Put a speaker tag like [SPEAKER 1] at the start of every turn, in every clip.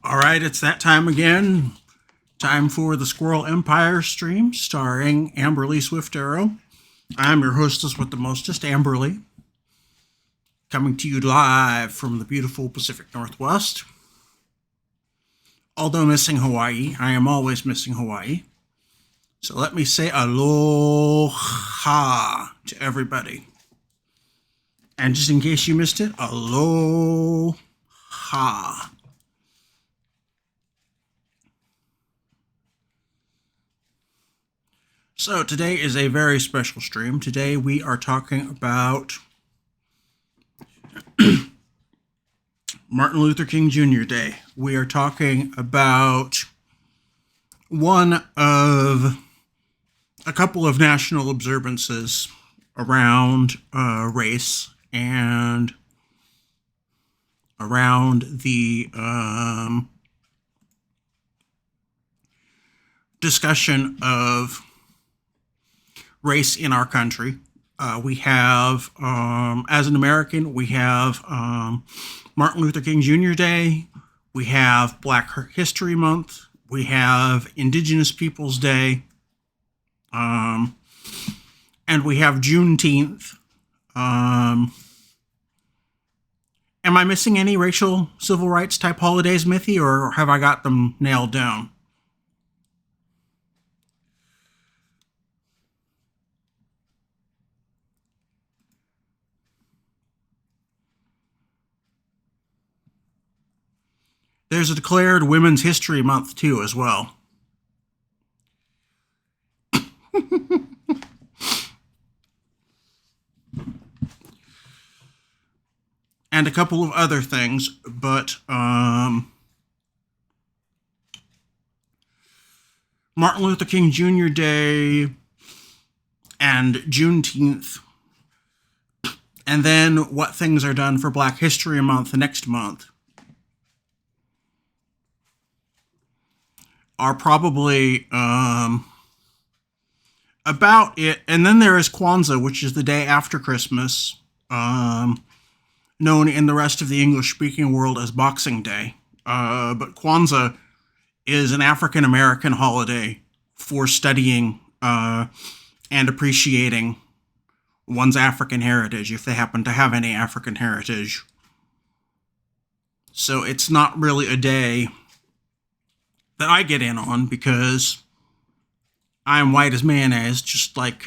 [SPEAKER 1] All right, it's that time again. Time for the Squirrel Empire stream starring Amberlee Swift Arrow. I'm your hostess with the mostest, Amberlee, coming to you live from the beautiful Pacific Northwest. Although missing Hawaii, I am always missing Hawaii. So let me say aloha to everybody. And just in case you missed it, aloha. So today is a very special stream. Today we are talking about Martin Luther King Jr. Day. We are talking about one of a couple of national observances around race and around the discussion of race in our country. We have, as an American, we have Martin Luther King Jr. Day, we have Black History Month, we have Indigenous Peoples Day, and we have Juneteenth. Am I missing any racial civil rights type holidays, Mithy, or have I got them nailed down? There's a declared Women's History Month, too, as well. And a couple of other things, but Martin Luther King Jr. Day and Juneteenth, and then what things are done for Black History Month next month are probably about it. And then there is Kwanzaa, which is the day after Christmas, known in the rest of the English-speaking world as Boxing Day. But Kwanzaa is an African-American holiday for studying and appreciating one's African heritage, if they happen to have any African heritage. So it's not really a day that I get in on because I'm white as mayonnaise, just like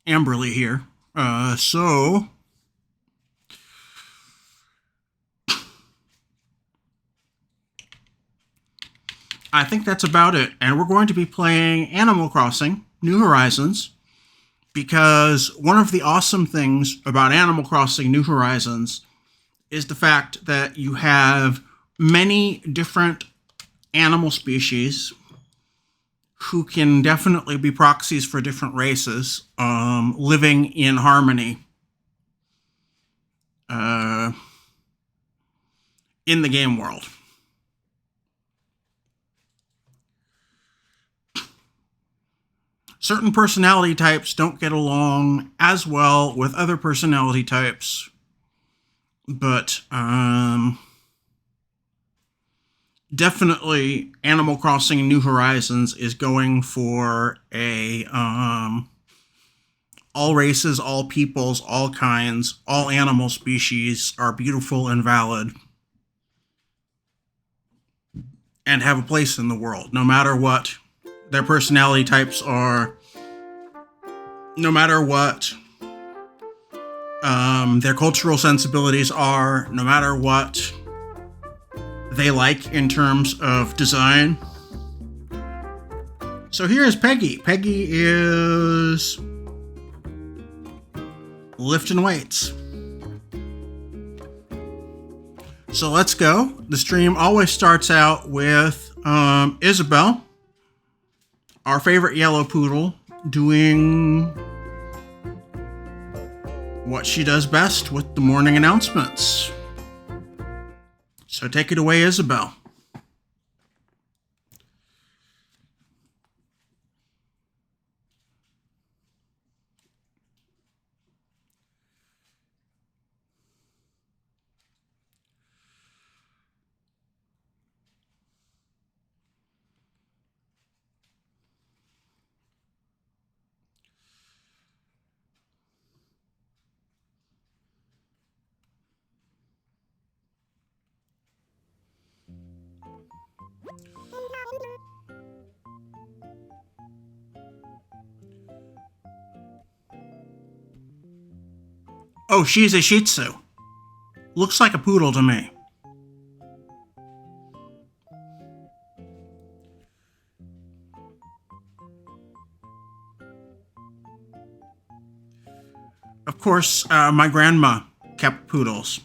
[SPEAKER 1] Amberlee here. So I think that's about it. And we're going to be playing Animal Crossing New Horizons, because one of the awesome things about Animal Crossing New Horizons is the fact that you have many different animal species who can definitely be proxies for different races, living in harmony in the game world. Certain personality types don't get along as well with other personality types, but definitely Animal Crossing New Horizons is going for a all races, all peoples, all kinds, all animal species are beautiful and valid and have a place in the world, no matter what their personality types are, no matter what their cultural sensibilities are, no matter what they like in terms of design. So here is Peggy. Peggy is lifting weights. So let's go. The stream always starts out with Isabel, our favorite yellow poodle, doing what she does best with the morning announcements. So take it away, Isabel. Oh, she's a Shih Tzu. Looks like a poodle to me. Of course, my grandma kept poodles.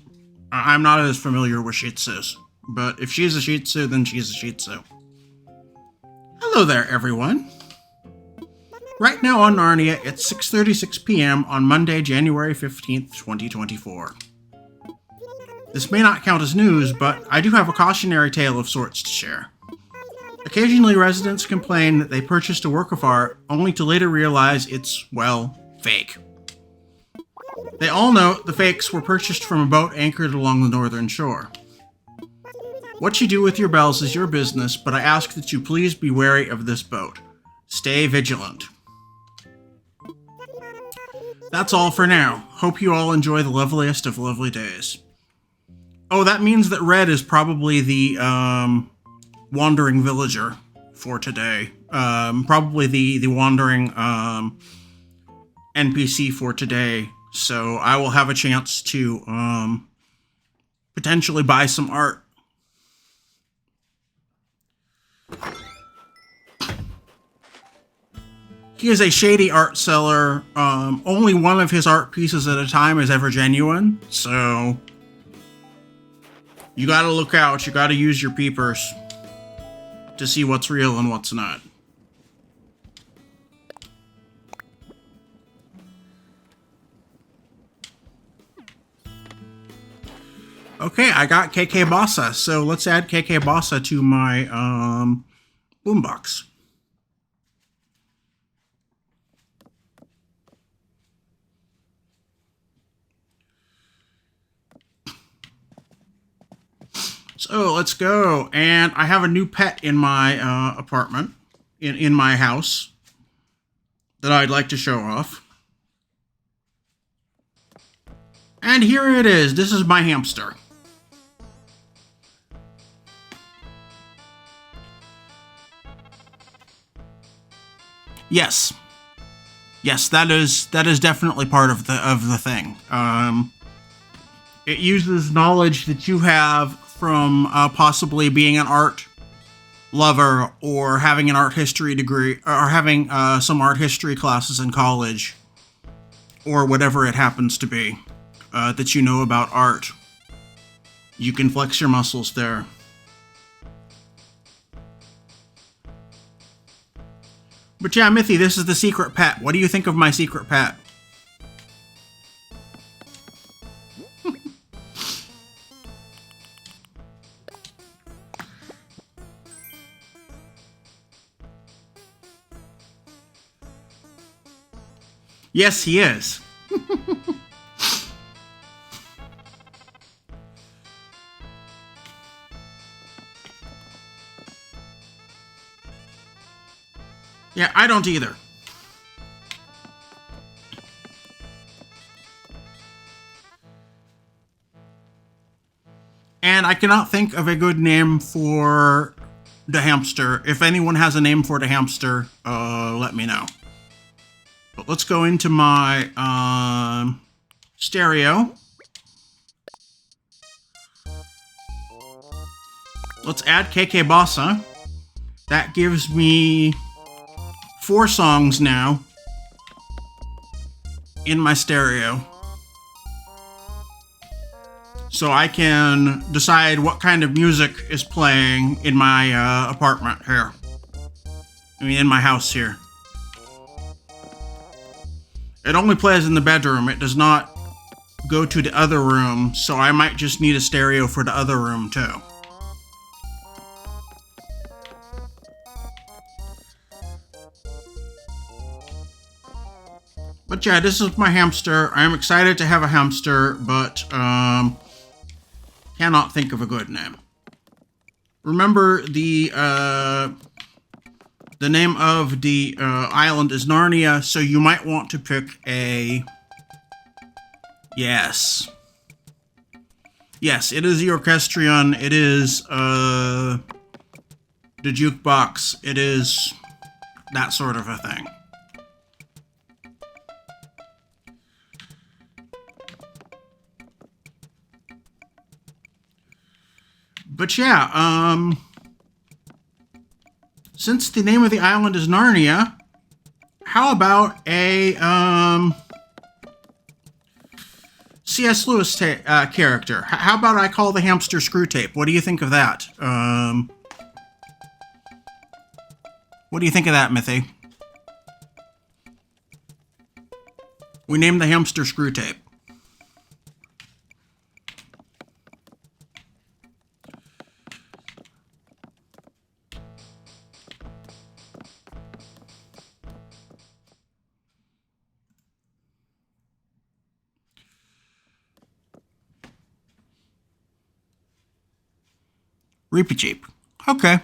[SPEAKER 1] I'm not as familiar with Shih Tzus, but if she's a Shih Tzu, then she's a Shih Tzu. Hello there, everyone. Right now on Narnia, it's 6:36 p.m. on Monday, January 15th, 2024. This may not count as news, but I do have a cautionary tale of sorts to share. Occasionally, residents complain that they purchased a work of art only to later realize it's, well, fake. They all note the fakes were purchased from a boat anchored along the northern shore. What you do with your bells is your business, but I ask that you please be wary of this boat. Stay vigilant. That's all for now. Hope you all enjoy the loveliest of lovely days. Oh, that means that Red is probably the wandering villager for today. Probably the wandering NPC for today. So I will have a chance to potentially buy some art. He is a shady art seller. Only one of his art pieces at a time is ever genuine, so you gotta look out. You gotta use your peepers to see what's real and what's not. Okay, I got KK Bossa, so let's add KK Bossa to my boombox. So let's go. And I have a new pet in my apartment, in my house, that I'd like to show off. And here it is. This is my hamster. Yes. Yes, that is definitely part of the thing. It uses knowledge that you have from possibly being an art lover or having an art history degree or having some art history classes in college or whatever it happens to be that you know about art. You can flex your muscles there. But yeah, Mithy, this is the secret pet. What do you think of my secret pet? Yes, he is. Yeah, I don't either. And I cannot think of a good name for the hamster. If anyone has a name for the hamster, let me know. But let's go into my stereo. Let's add KK Bossa. That gives me 4 songs now in my stereo. So I can decide what kind of music is playing in my apartment here. I mean, in my house here. It only plays in the bedroom. It does not go to the other room, so I might just need a stereo for the other room too. But yeah, this is my hamster. I'm excited to have a hamster, but cannot think of a good name. Remember, the name of the island is Narnia, so you might want to pick a... Yes. Yes, it is the orchestrion. It is the jukebox. It is that sort of a thing. But yeah, since the name of the island is Narnia, how about a C.S. Lewis character? How about I call the hamster Screwtape? What do you think of that? What do you think of that, Mithy? We named the hamster Screwtape. Reapy Cheap. Okay.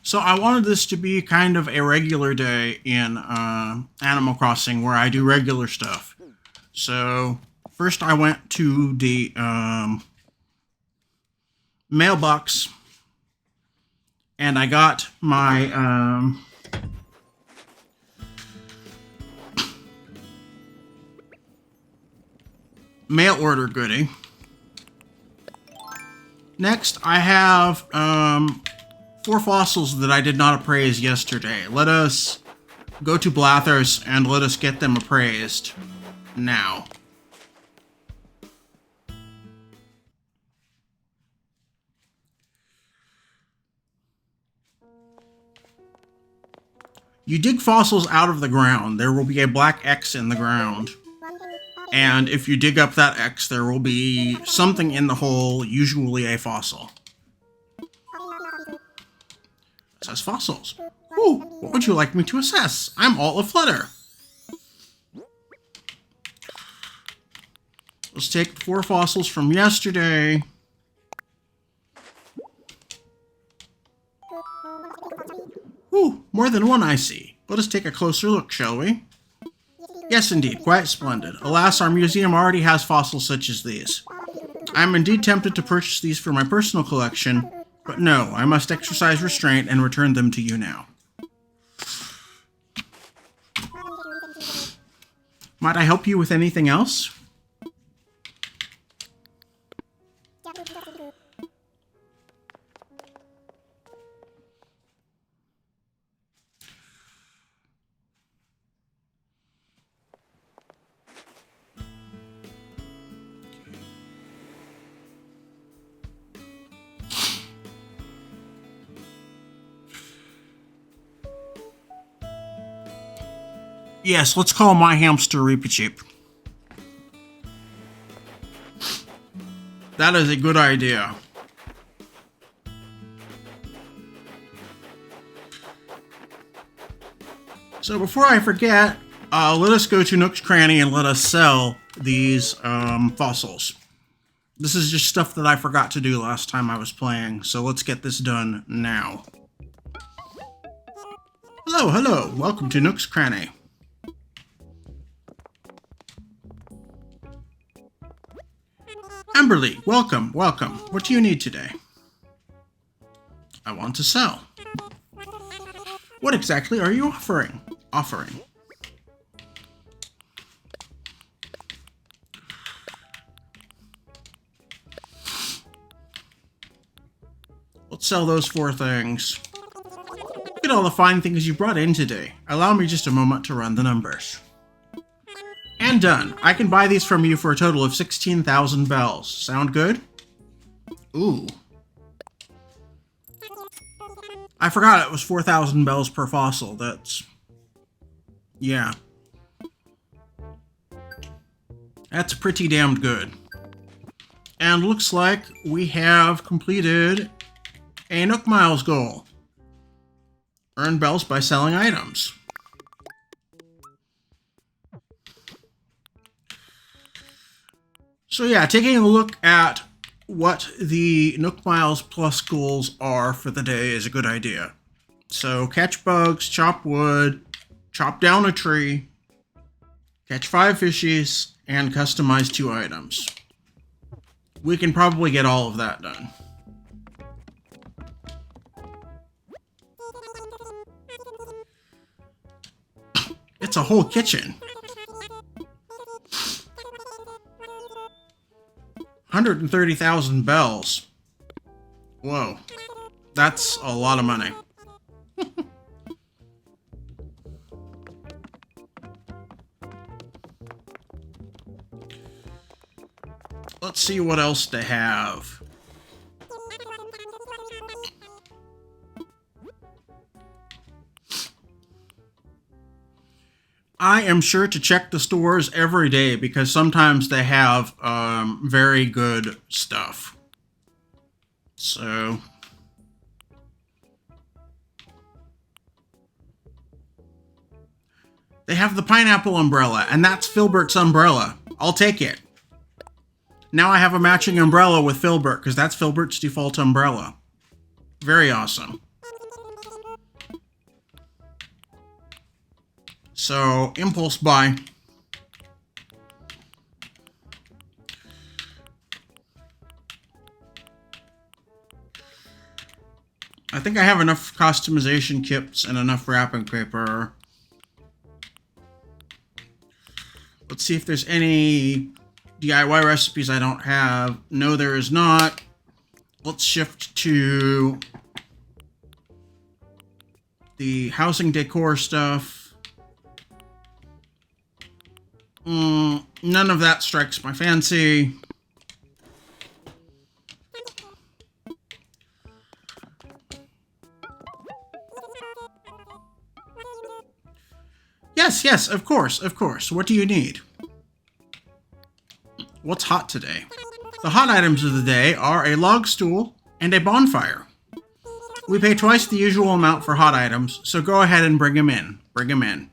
[SPEAKER 1] So I wanted this to be kind of a regular day in Animal Crossing where I do regular stuff. So first I went to the mailbox and I got my mail order goodie. Next I have 4 fossils that I did not appraise yesterday. Let us go to Blathers and let us get them appraised now. You dig fossils out of the ground. There will be a black X in the ground. And if you dig up that X, there will be something in the hole, usually a fossil. It says fossils. Ooh, what would you like me to assess? I'm all aflutter. Let's take 4 fossils from yesterday. Ooh, more than one I see. Let us take a closer look, shall we? Yes, indeed, quite splendid. Alas, our museum already has fossils such as these. I am indeed tempted to purchase these for my personal collection, but no, I must exercise restraint and return them to you now. Might I help you with anything else? Yes, let's call my hamster Reapy Cheap. That is a good idea. So before I forget, let us go to Nook's Cranny and let us sell these fossils. This is just stuff that I forgot to do last time I was playing, so let's get this done now. Hello, hello, welcome to Nook's Cranny. Amberlee, welcome, welcome. What do you need today? I want to sell. What exactly are you offering? Let's sell those 4 things. Look at all the fine things you brought in today. Allow me just a moment to run the numbers. And done. I can buy these from you for a total of 16,000 bells. Sound good? Ooh. I forgot it was 4,000 bells per fossil. That's... yeah. That's pretty damned good. And looks like we have completed a Nook Miles goal. Earn bells by selling items. So yeah, taking a look at what the Nook Miles Plus goals are for the day is a good idea. So catch bugs, chop wood, chop down a tree, catch 5 fishies, and customize 2 items. we can probably get all of that done. It's a whole kitchen. 130,000 bells. Whoa. That's a lot of money. Let's see what else they have. I am sure to check the stores every day because sometimes they have very good stuff. So they have the pineapple umbrella, and that's Filbert's umbrella. I'll take it. Now I have a matching umbrella with Filbert because that's Filbert's default umbrella. Very awesome. So, impulse buy. I think I have enough customization kits and enough wrapping paper. Let's see if there's any DIY recipes I don't have. No, there is not. Let's shift to the housing decor stuff. None of that strikes my fancy. Yes, of course. What do you need? What's hot today? The hot items of the day are a log stool and a bonfire. We pay twice the usual amount for hot items, so go ahead and bring them in.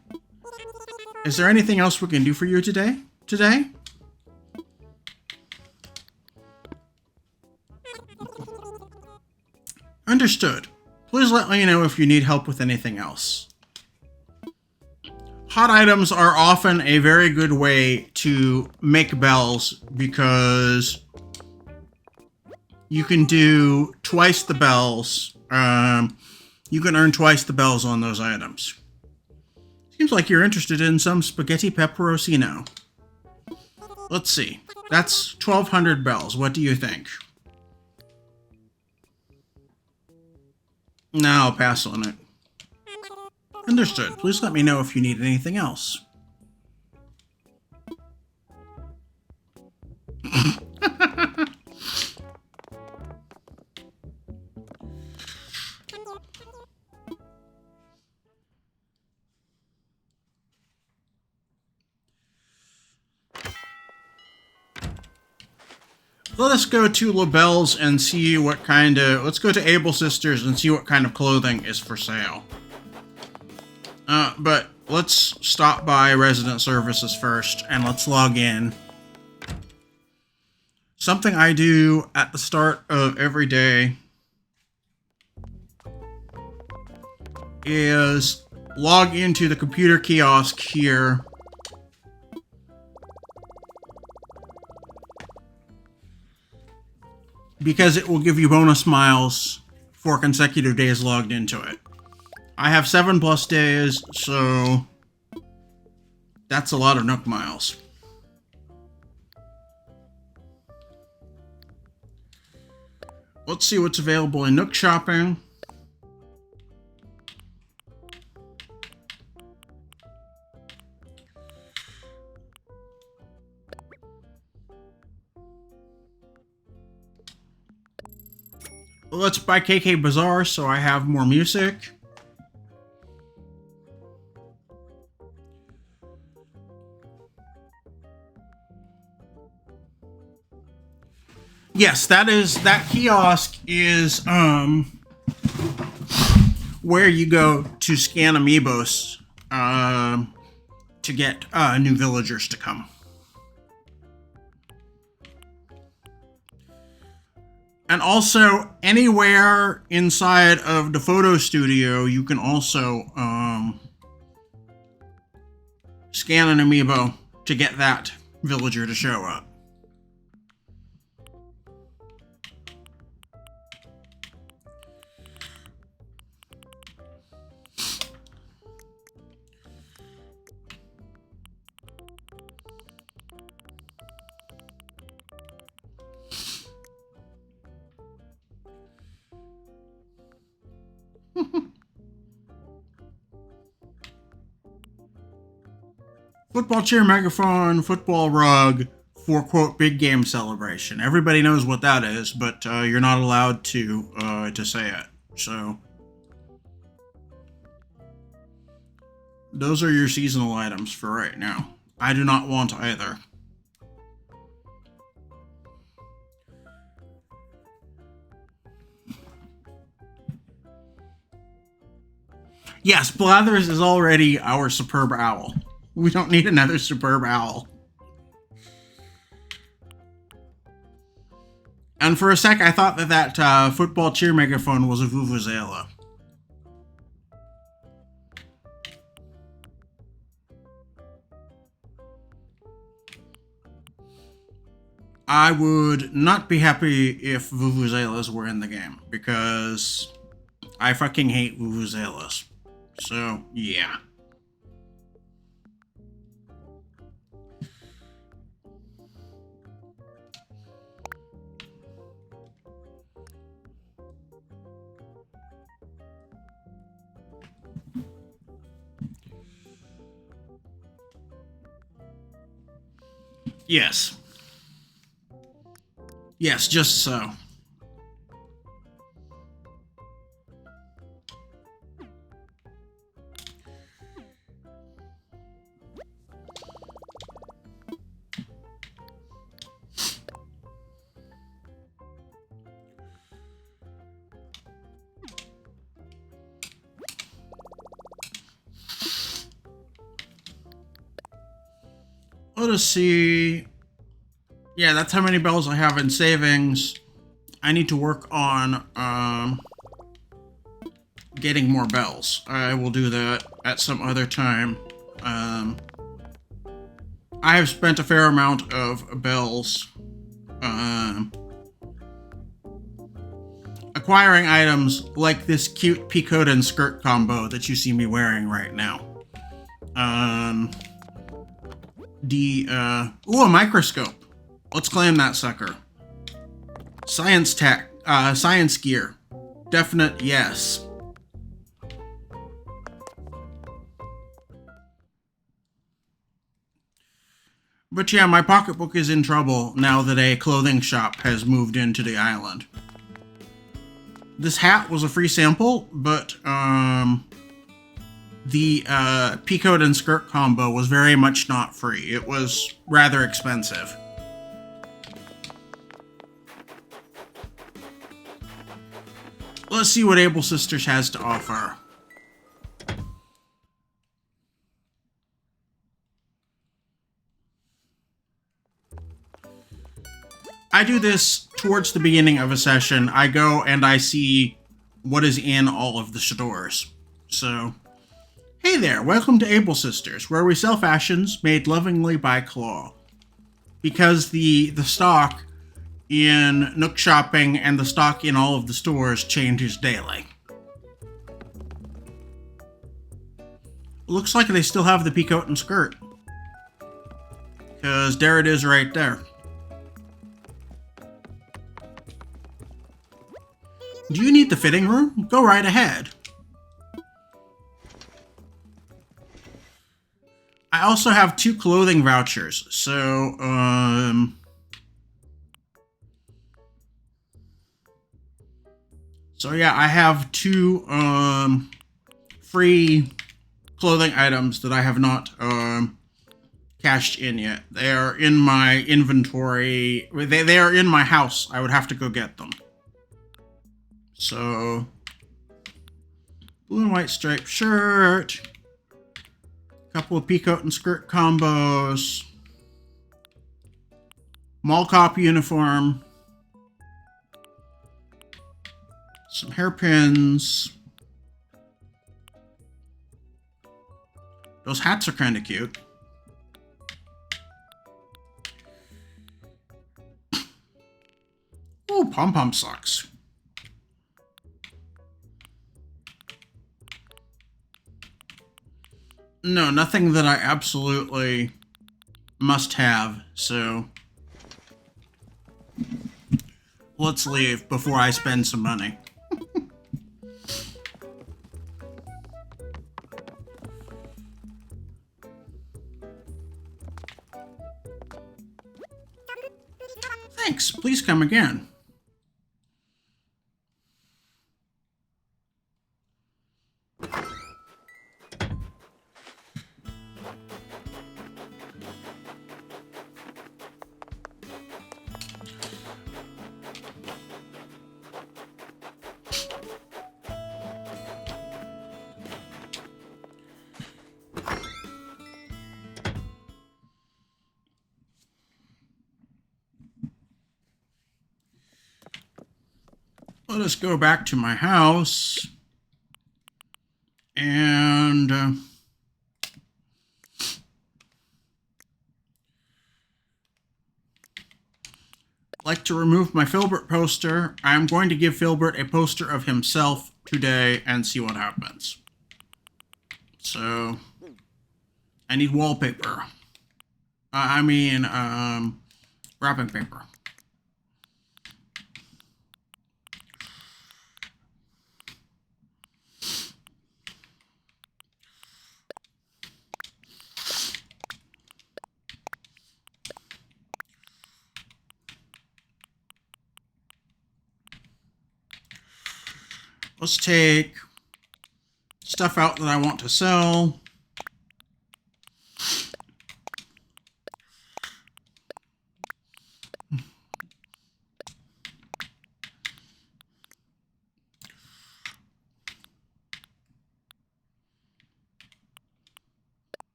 [SPEAKER 1] Is there anything else we can do for you today? Understood. Please let me know if you need help with anything else. Hot items are often a very good way to make bells because you can do twice the bells. You can earn twice the bells on those items. Seems like you're interested in some spaghetti pepperoncino. Let's see. That's 1,200 bells. What do you think? No, I'll pass on it. Understood. Please let me know if you need anything else. Let us go to LaBelle's and see what kind of... Let's go to Able Sisters and see what kind of clothing is for sale. But let's stop by Resident Services first, and let's log in. Something I do at the start of every day is log into the computer kiosk here. Because it will give you bonus miles for consecutive days logged into it. I have 7+ days, so that's a lot of Nook miles. Let's see what's available in Nook Shopping. Let's buy KK Bazaar so I have more music. Yes, that kiosk is where you go to scan amiibos to get new villagers to come. And also, anywhere inside of the photo studio, you can also scan an amiibo to get that villager to show up. Football cheer megaphone, football rug for quote big game celebration. Everybody knows what that is, but you're not allowed to say it. So those are your seasonal items for right now. I do not want either. Yes, Blathers is already our superb owl. We don't need another superb owl. And for a sec, I thought that football cheer megaphone was a vuvuzela. I would not be happy if vuvuzelas were in the game, because I fucking hate vuvuzelas. So, yeah. Yes. Yes, just so. Let us see. Yeah, that's how many bells I have in savings. I need to work on getting more bells. I will do that at some other time. I have spent a fair amount of bells acquiring items like this cute peacoat and skirt combo that you see me wearing right now. Ooh, a microscope. Let's claim that sucker. Science tech, science gear. Definite yes. But yeah, my pocketbook is in trouble now that a clothing shop has moved into the island. This hat was a free sample, but the peacoat and skirt combo was very much not free. It was rather expensive. Let's see what Able Sisters has to offer. I do this towards the beginning of a session. I go and I see what is in all of the stores. So, hey there, welcome to Able Sisters, where we sell fashions made lovingly by Claw. Because the stock in Nook Shopping and the stock in all of the stores changes daily. Looks like they still have the peacoat and skirt. Because there it is right there. Do you need the fitting room? Go right ahead. I also have 2 clothing vouchers, so, So yeah, I have 2, free clothing items that I have not, cashed in yet. They are in my inventory. They are in my house. I would have to go get them. So, blue and white striped shirt, couple of peacoat and skirt combos, mall cop uniform, some hairpins. Those hats are kind of cute. Ooh, pom-pom socks. No, nothing that I absolutely must have, so let's leave before I spend some money. Thanks. Please come again. Let us go back to my house and like to remove my Filbert poster. I'm going to give Filbert a poster of himself today and see what happens. So I need wallpaper. Wrapping paper. Let's take stuff out that I want to sell.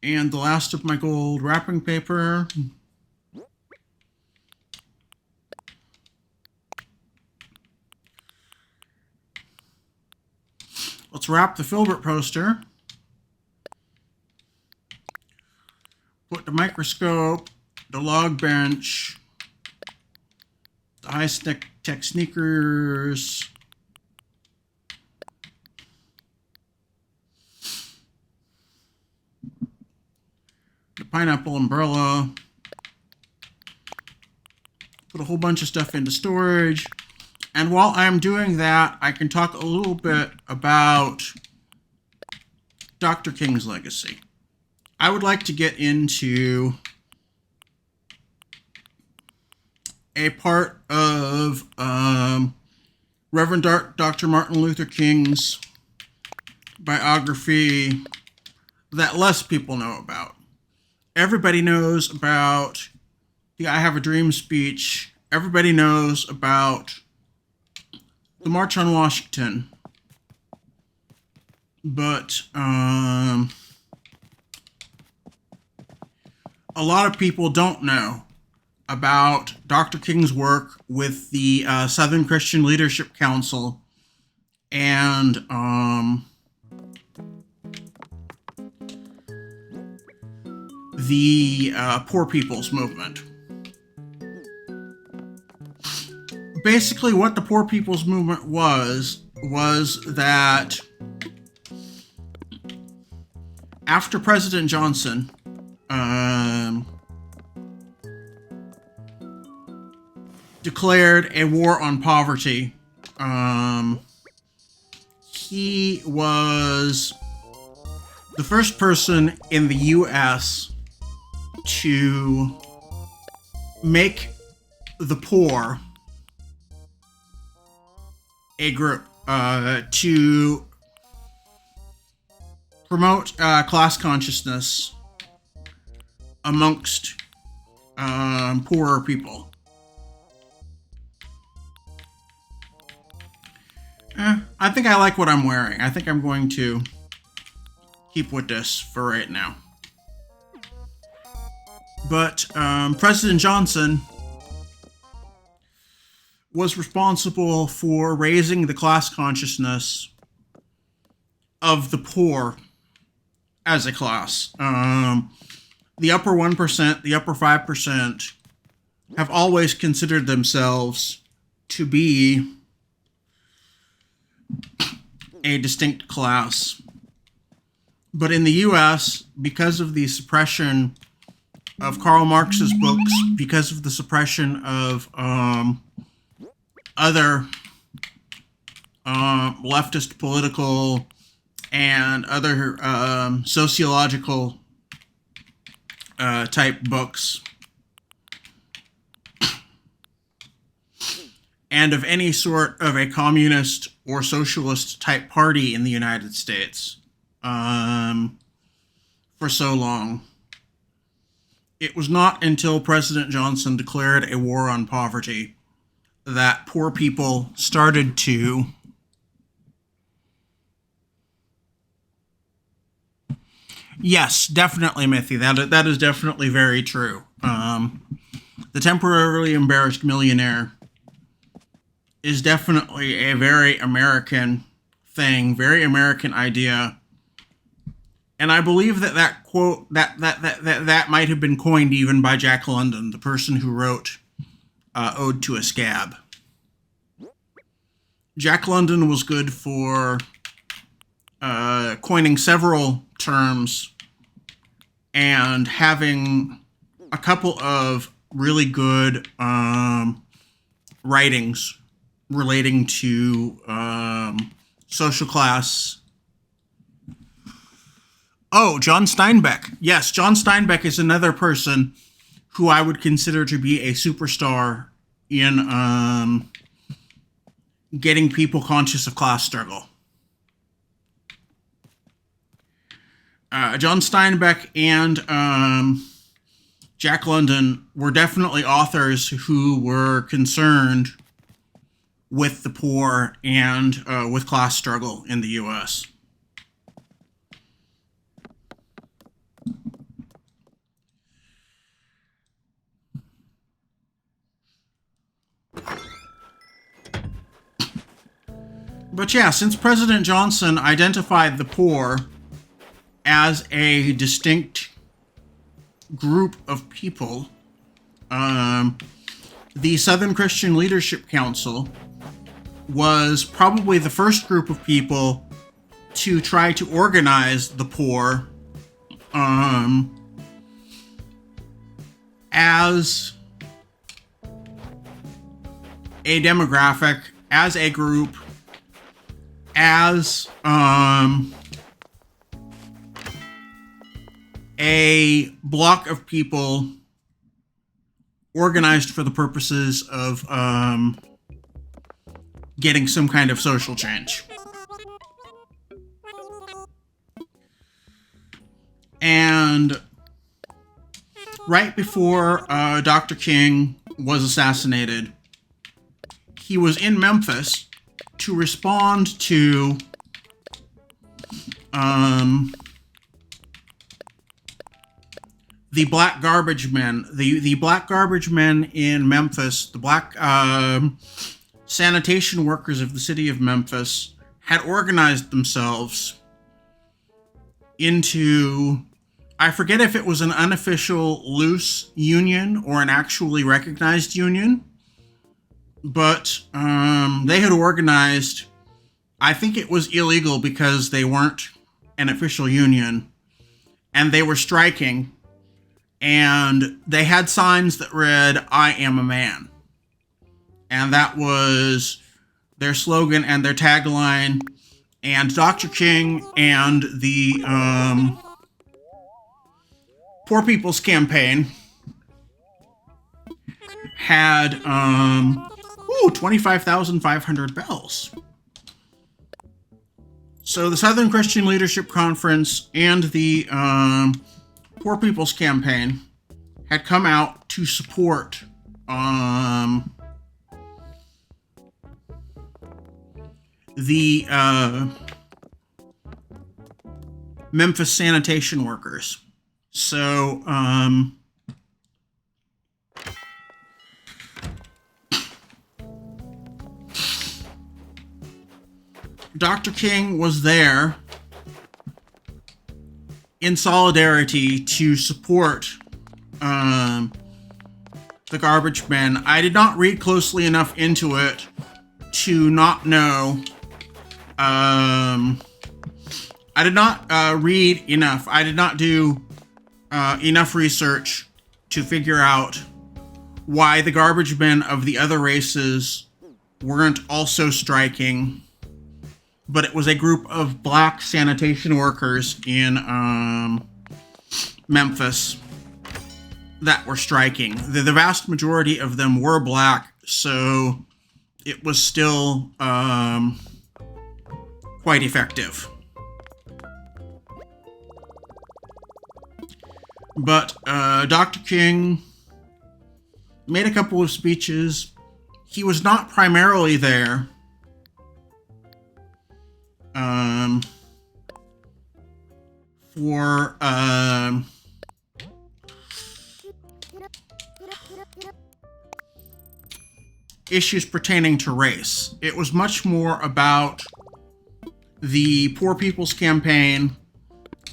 [SPEAKER 1] And the last of my gold wrapping paper. Let's wrap the Filbert poster. Put the microscope, the log bench, the high-tech sneakers, the pineapple umbrella, put a whole bunch of stuff into storage. And while I'm doing that, I can talk a little bit about Dr. King's legacy. I would like to get into a part of Reverend Dr. Martin Luther King's biography that less people know about. Everybody knows about the I Have a Dream speech. Everybody knows about the March on Washington. But a lot of people don't know about Dr. King's work with the Southern Christian Leadership Council and the Poor People's Movement. Basically, what the Poor People's Movement was that after President Johnson declared a war on poverty, he was the first person in the U.S. to make the poor a group, to promote class consciousness amongst poorer people. I think I like what I'm wearing. I think I'm going to keep with this for right now. But President Johnson was responsible for raising the class consciousness of the poor as a class. The upper 1%, the upper 5% have always considered themselves to be a distinct class. But in the US, because of the suppression of Karl Marx's books, because of the suppression of other leftist political and other sociological type books, and of any sort of a communist or socialist type party in the United States for so long. It was not until President Johnson declared a war on poverty that poor people started to Yes, definitely, Mithy. That is definitely very true. The temporarily embarrassed millionaire is definitely a very American thing, very American idea. And I believe that quote that might have been coined even by Jack London, the person who wrote Ode to a Scab. Jack London was good for coining several terms and having a couple of really good writings relating to social class. Oh, John Steinbeck. Yes, John Steinbeck is another person who I would consider to be a superstar in getting people conscious of class struggle. John Steinbeck and Jack London were definitely authors who were concerned with the poor and with class struggle in the U.S. But yeah, since President Johnson identified the poor as a distinct group of people, the Southern Christian Leadership Council was probably the first group of people to try to organize the poor as a demographic, as a group, as a block of people organized for the purposes of getting some kind of social change. And right before Dr. King was assassinated, he was in Memphis to respond to the black garbage men. The black garbage men in Memphis, the black sanitation workers of the city of Memphis, had organized themselves into, I forget if it was an unofficial loose union or an actually recognized union, but they had organized. I think it was illegal because they weren't an official union, and they were striking, and they had signs that read, "I am a man." And that was their slogan and their tagline. And Dr. King and the Poor People's Campaign had 25,500 bells. So the Southern Christian Leadership Conference and the Poor People's Campaign had come out to support the Memphis sanitation workers. So Dr. King was there in solidarity to support the garbage men. I did not read closely enough into it to not know. I did not read enough. I did not do enough research to figure out why the garbage men of the other races weren't also striking. But it was a group of black sanitation workers in Memphis that were striking. The vast majority of them were black, so it was still quite effective. But Dr. King made a couple of speeches. He was not primarily there for issues pertaining to race. It was much more about the Poor People's Campaign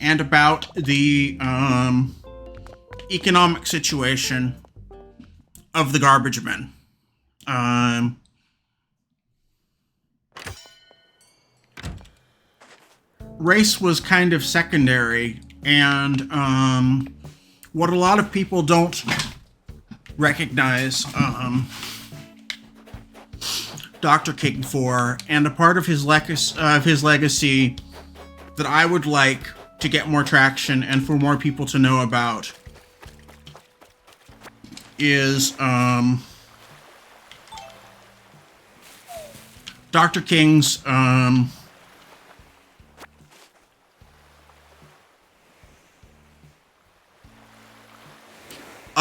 [SPEAKER 1] and about the economic situation of the garbage men. Race was kind of secondary, and what a lot of people don't recognize Dr. King for, and a part of his legacy that I would like to get more traction and for more people to know about, is Dr. King's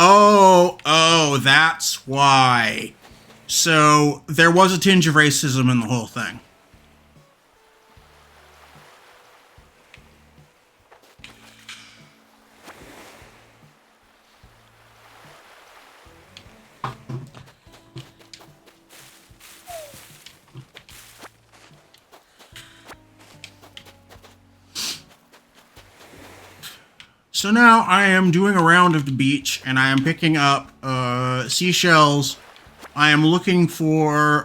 [SPEAKER 1] Oh, that's why. So there was a tinge of racism in the whole thing. So now I am doing a round of the beach, and I am picking up seashells. I am looking for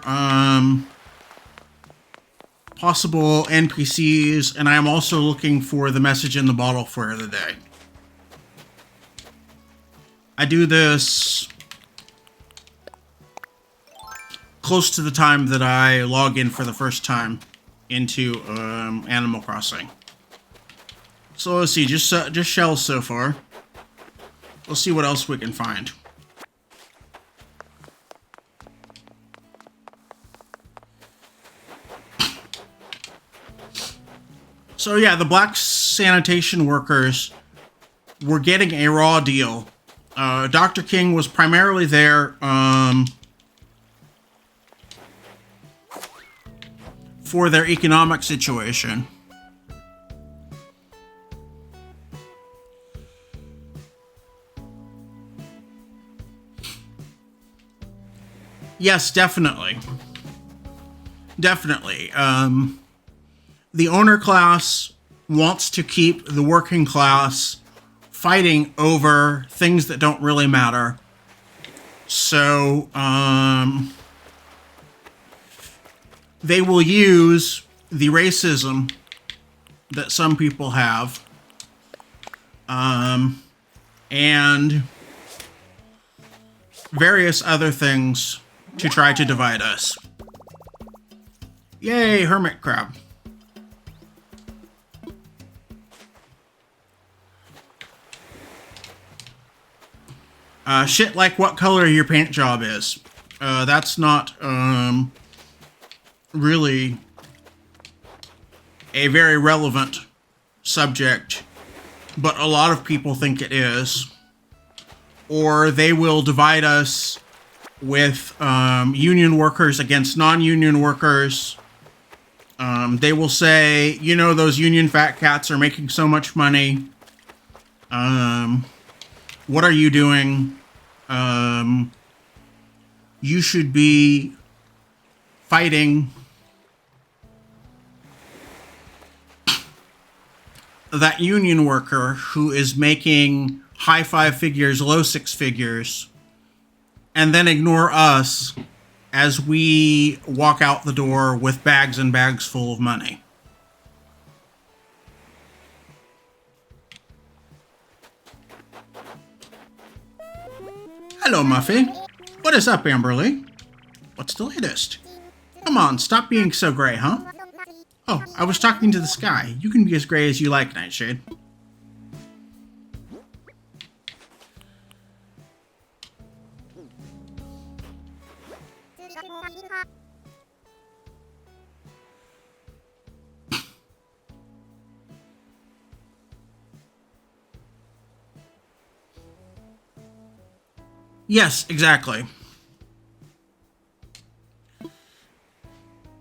[SPEAKER 1] possible NPCs, and I am also looking for the message in the bottle for the day. I do this close to the time that I log in for the first time into Animal Crossing. So let's see, just shells so far. Let's see what else we can find. So yeah, the black sanitation workers were getting a raw deal. Dr. King was primarily there for their economic situation. Yes, definitely. Definitely. The owner class wants to keep the working class fighting over things that don't really matter. So, they will use the racism that some people have, and various other things to try to divide us. Yay, hermit crab. Shit like what color your paint job is. That's not really a very relevant subject, but a lot of people think it is. Or they will divide us with union workers against non-union workers. They will say, you know, those union fat cats are making so much money. What are you doing? You should be fighting that union worker who is making high 5 figures, low 6 figures, and then ignore us as we walk out the door with bags and bags full of money. Hello, Muffy. What is up, Amberlee? What's the latest? Come on, stop being so gray, huh? Oh, I was talking to the sky. You can be as gray as you like, Nightshade. Yes, exactly.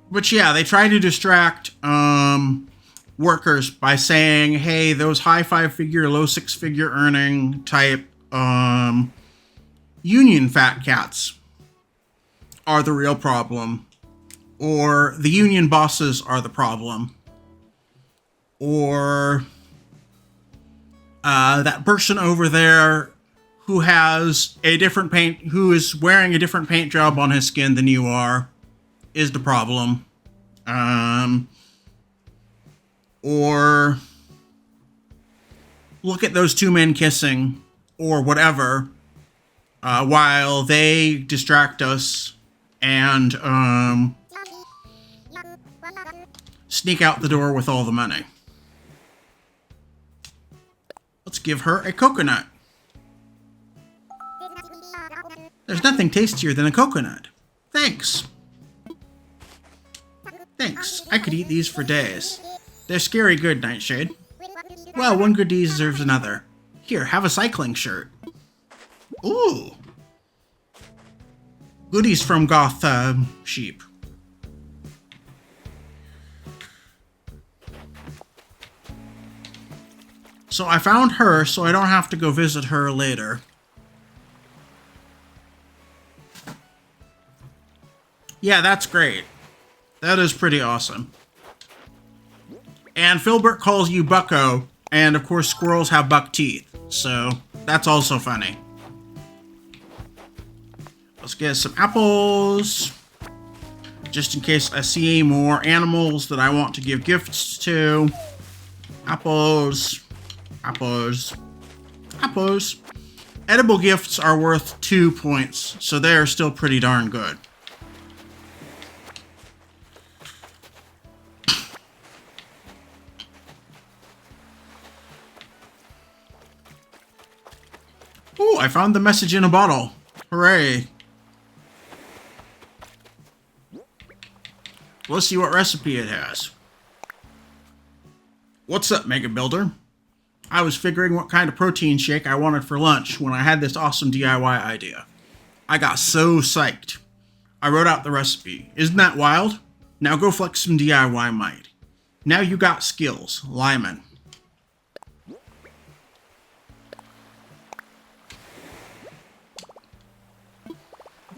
[SPEAKER 1] But yeah, they try to distract workers by saying, hey, those high five-figure, low six-figure earning type union fat cats are the real problem. Or the union bosses are the problem. Or that person over there who has a different paint, who is wearing a different paint job on his skin than you are, is the problem. Or look at those two men kissing, or whatever, while they distract us and sneak out the door with all the money. Let's give her a coconut. There's nothing tastier than a coconut. Thanks. Thanks. I could eat these for days. They're scary good, Nightshade. Well, one good deed deserves another. Here, have a cycling shirt. Ooh. Goodies from Goth Sheep. So I found her, so I don't have to go visit her later. Yeah, that's great. That is pretty awesome. And Filbert calls you Bucko, and of course squirrels have buck teeth, so that's also funny. Let's get some apples, just in case I see more animals that I want to give gifts to. Apples, apples, apples. Edible gifts are worth 2 points, so they are still pretty darn good. Ooh, I found the message in a bottle. Hooray. Let's see what recipe it has. What's up, Mega Builder? I was figuring what kind of protein shake I wanted for lunch when I had this awesome DIY idea. I got so psyched. I wrote out the recipe. Isn't that wild? Now go flex some DIY might. Now you got skills, Lyman.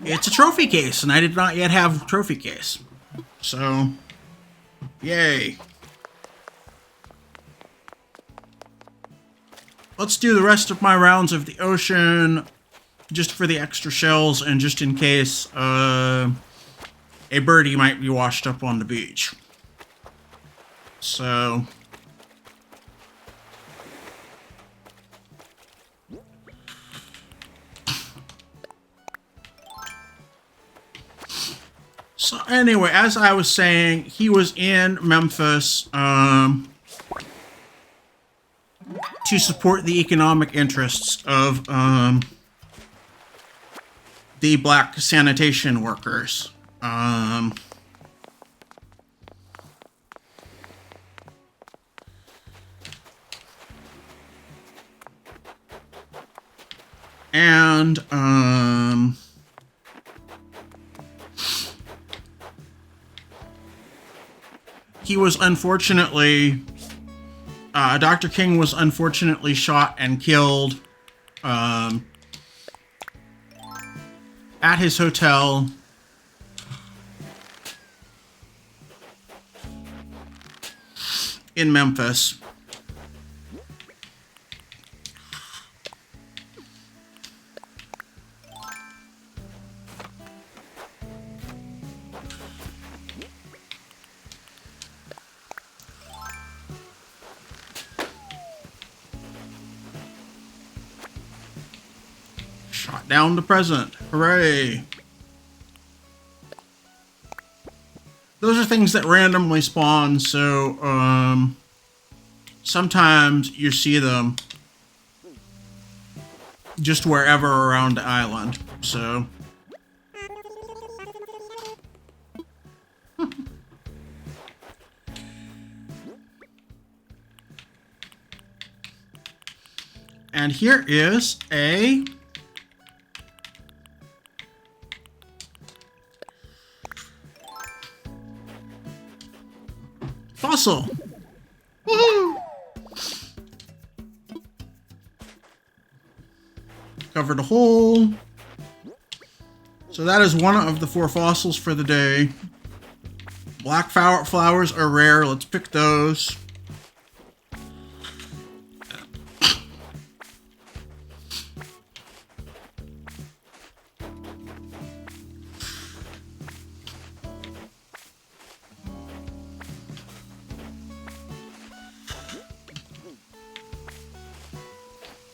[SPEAKER 1] It's a trophy case, and I did not yet have a trophy case. So, yay. Let's do the rest of my rounds of the ocean, just for the extra shells, and just in case a birdie might be washed up on the beach. So... So anyway, as I was saying, he was in Memphis to support the economic interests of the black sanitation workers. And he was unfortunately, Dr. King was unfortunately shot and killed at his hotel in Memphis. Shot down the president. Hooray. Those are things that randomly spawn, so sometimes you see them just wherever around the island. So and here is a Fossil! Woohoo! Covered a hole. So that is one of the 4 fossils for the day. Black flowers are rare. Let's pick those.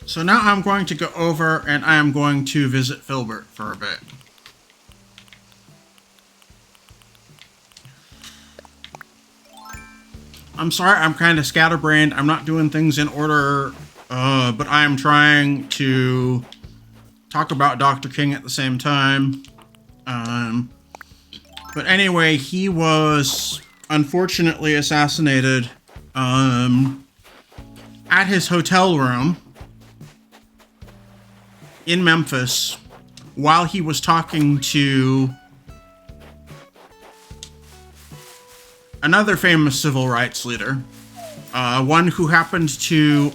[SPEAKER 1] So now I'm going to go over and I am going to visit Filbert for a bit. I'm sorry, I'm kind of scatterbrained. I'm not doing things in order, but I am trying to talk about Dr. King at the same time. But anyway, he was unfortunately assassinated at his hotel room in Memphis while he was talking to another famous civil rights leader, one who happened to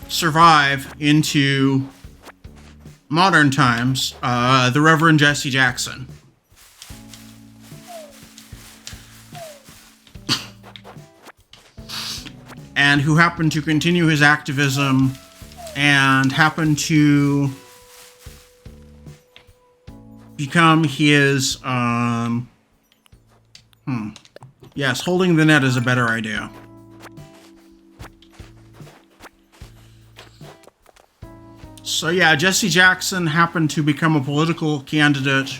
[SPEAKER 1] survive into modern times, the Reverend Jesse Jackson. And who happened to continue his activism and happened to become his, yes, holding the net is a better idea. So yeah, Jesse Jackson happened to become a political candidate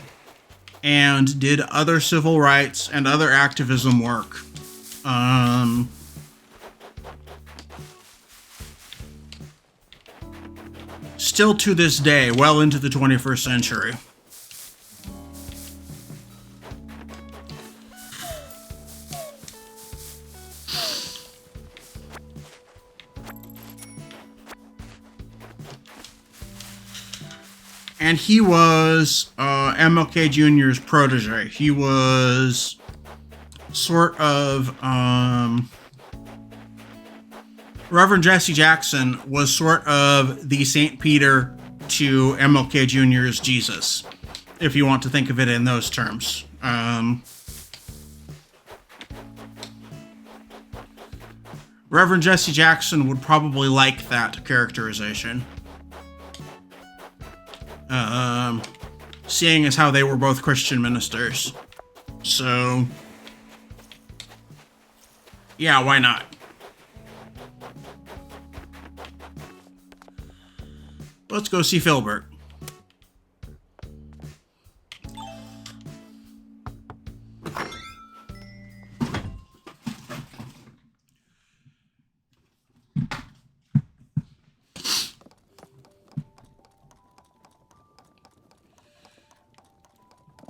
[SPEAKER 1] and did other civil rights and other activism work. Still to this day, well into the 21st century. And he was MLK Jr.'s protege. He was sort of, Reverend Jesse Jackson was sort of the St. Peter to MLK Jr.'s Jesus, if you want to think of it in those terms. Reverend Jesse Jackson would probably like that characterization. Seeing as how they were both Christian ministers. So, yeah, why not? Let's go see Filbert.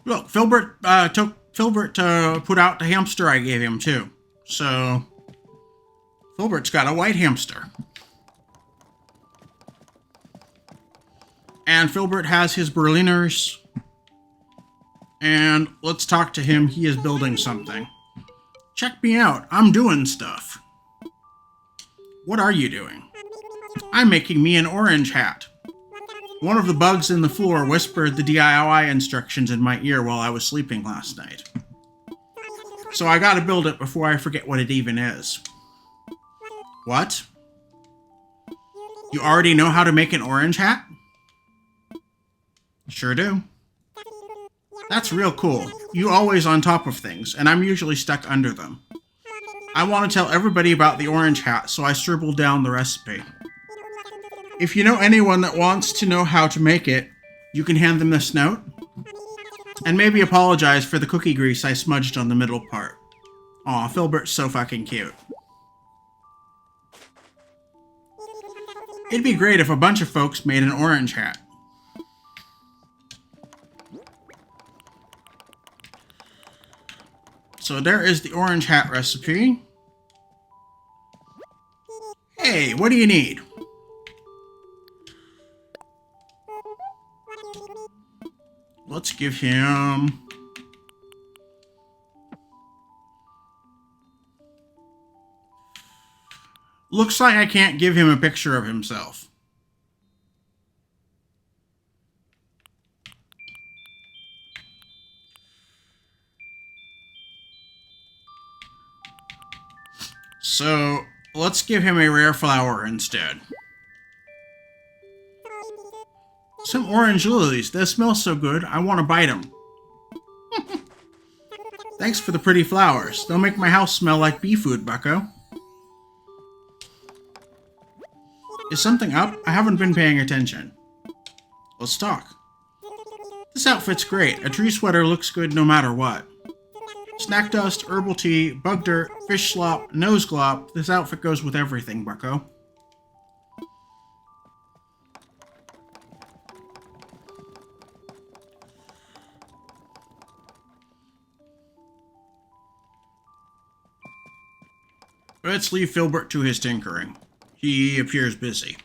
[SPEAKER 1] Look, Filbert put out the hamster I gave him too. So Filbert's got a white hamster. And Filbert has his Berliners. And let's talk to him. He is building something. Check me out. I'm doing stuff. What are you doing? I'm making me an orange hat. One of the bugs in the floor whispered the DIY instructions in my ear while I was sleeping last night. So I gotta build it before I forget what it even is. What? You already know how to make an orange hat? Sure do. That's real cool. You always on top of things, and I'm usually stuck under them. I want to tell everybody about the orange hat, so I scribbled down the recipe. If you know anyone that wants to know how to make it, you can hand them this note. And maybe apologize for the cookie grease I smudged on the middle part. Aw, Filbert's so fucking cute. It'd be great if a bunch of folks made an orange hat. So there is the orange hat recipe. Hey, what do you need? Let's give him Looks like I can't give him a picture of himself. So, let's give him a rare flower instead. Some orange lilies. They smell so good, I want to bite them. Thanks for the pretty flowers. They'll make my house smell like bee food, bucko. Is something up? I haven't been paying attention. Let's talk. This outfit's great. A tree sweater looks good no matter what. Snack dust, herbal tea, bug dirt, fish slop, nose glop. This outfit goes with everything, bucko. Let's leave Filbert to his tinkering. He appears busy.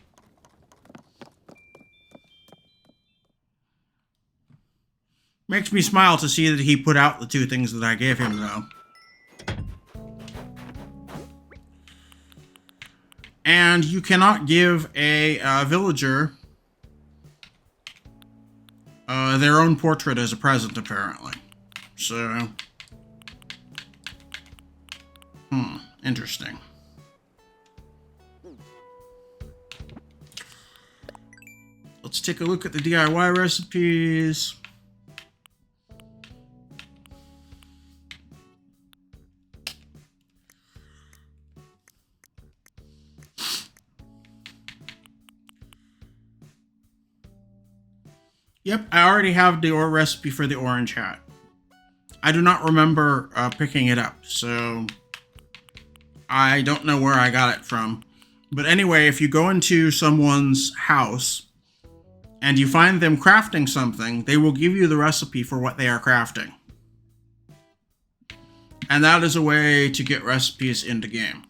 [SPEAKER 1] Makes me smile to see that he put out the 2 things that I gave him, though. And you cannot give a villager their own portrait as a present, apparently. So... interesting. Let's take a look at the DIY recipes. Yep, I already have the recipe for the orange hat. I do not remember picking it up, so I don't know where I got it from. But anyway, if you go into someone's house and you find them crafting something, they will give you the recipe for what they are crafting. And that is a way to get recipes into game.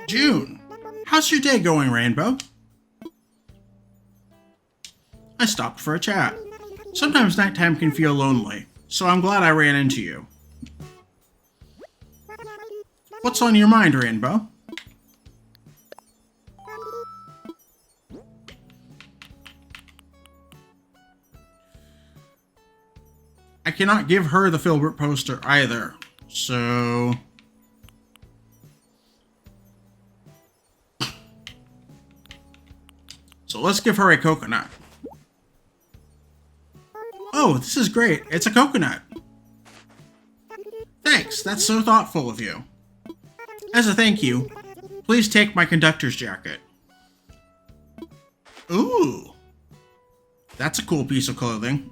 [SPEAKER 1] June, how's your day going, Rainbow? I stopped for a chat. Sometimes nighttime can feel lonely, so I'm glad I ran into you. What's on your mind, Rainbow? I cannot give her the Filbert poster either, so... So let's give her a coconut. Oh, this is great. It's a coconut. Thanks, that's so thoughtful of you. As a thank you, please take my conductor's jacket. Ooh. That's a cool piece of clothing.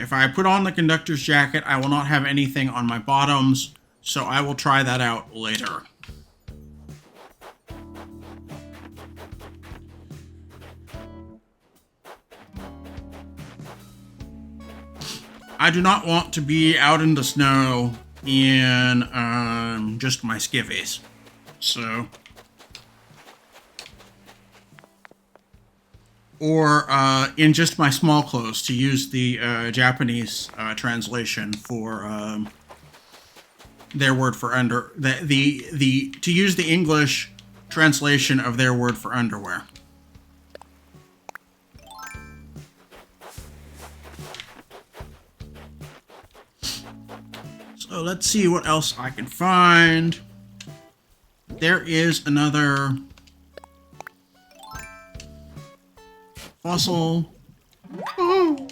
[SPEAKER 1] If I put on the conductor's jacket, I will not have anything on my bottoms, so I will try that out later. I do not want to be out in the snow in just my skivvies, so... Or in just my small clothes, to use the Japanese translation for their word for to use the English translation of their word for underwear. So let's see what else I can find. There is another fossil. Oh.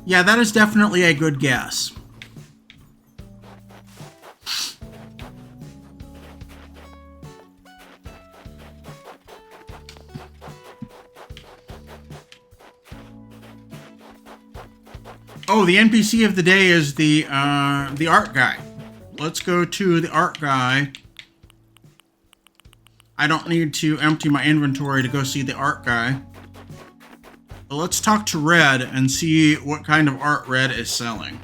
[SPEAKER 1] Yeah, that is definitely a good guess. Oh, the NPC of the day is the art guy. Let's go to the art guy. I don't need to empty my inventory to go see the art guy. But let's talk to Red and see what kind of art Red is selling.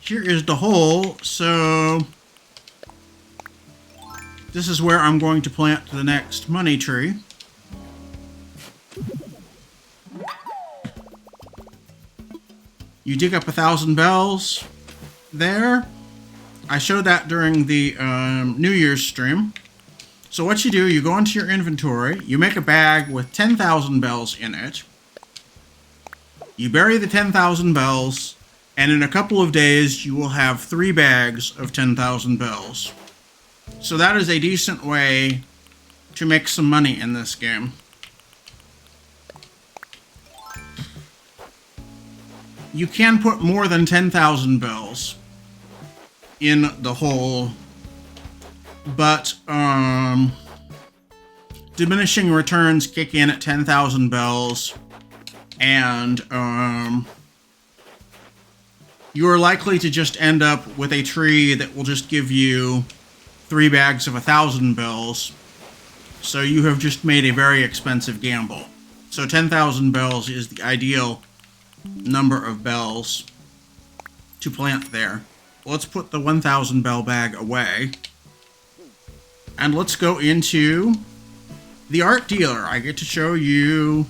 [SPEAKER 1] Here is the hole, so this is where I'm going to plant the next money tree. You dig up 1,000 bells there. I showed that during the New Year's stream. So what you do, you go into your inventory, you make a bag with 10,000 bells in it. You bury the 10,000 bells, and in a couple of days, you will have 3 bags of 10,000 bells. So that is a decent way to make some money in this game. You can put more than 10,000 bells in the hole, but diminishing returns kick in at 10,000 bells, and you are likely to just end up with a tree that will just give you 3 bags of 1,000 bells, so you have just made a very expensive gamble. So 10,000 bells is the ideal number of bells to plant there. Let's put the 1,000 bell bag away. And let's go into the art dealer. I get to show you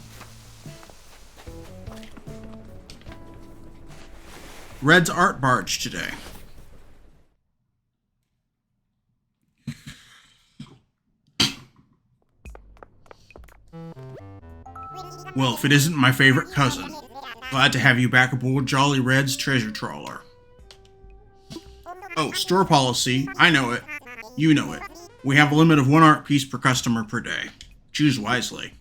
[SPEAKER 1] Red's art barge today. Well, if it isn't my favorite cousin, glad to have you back aboard Jolly Red's treasure trawler. Oh, store policy. I know it. You know it. We have a limit of 1 art piece per customer per day. Choose wisely.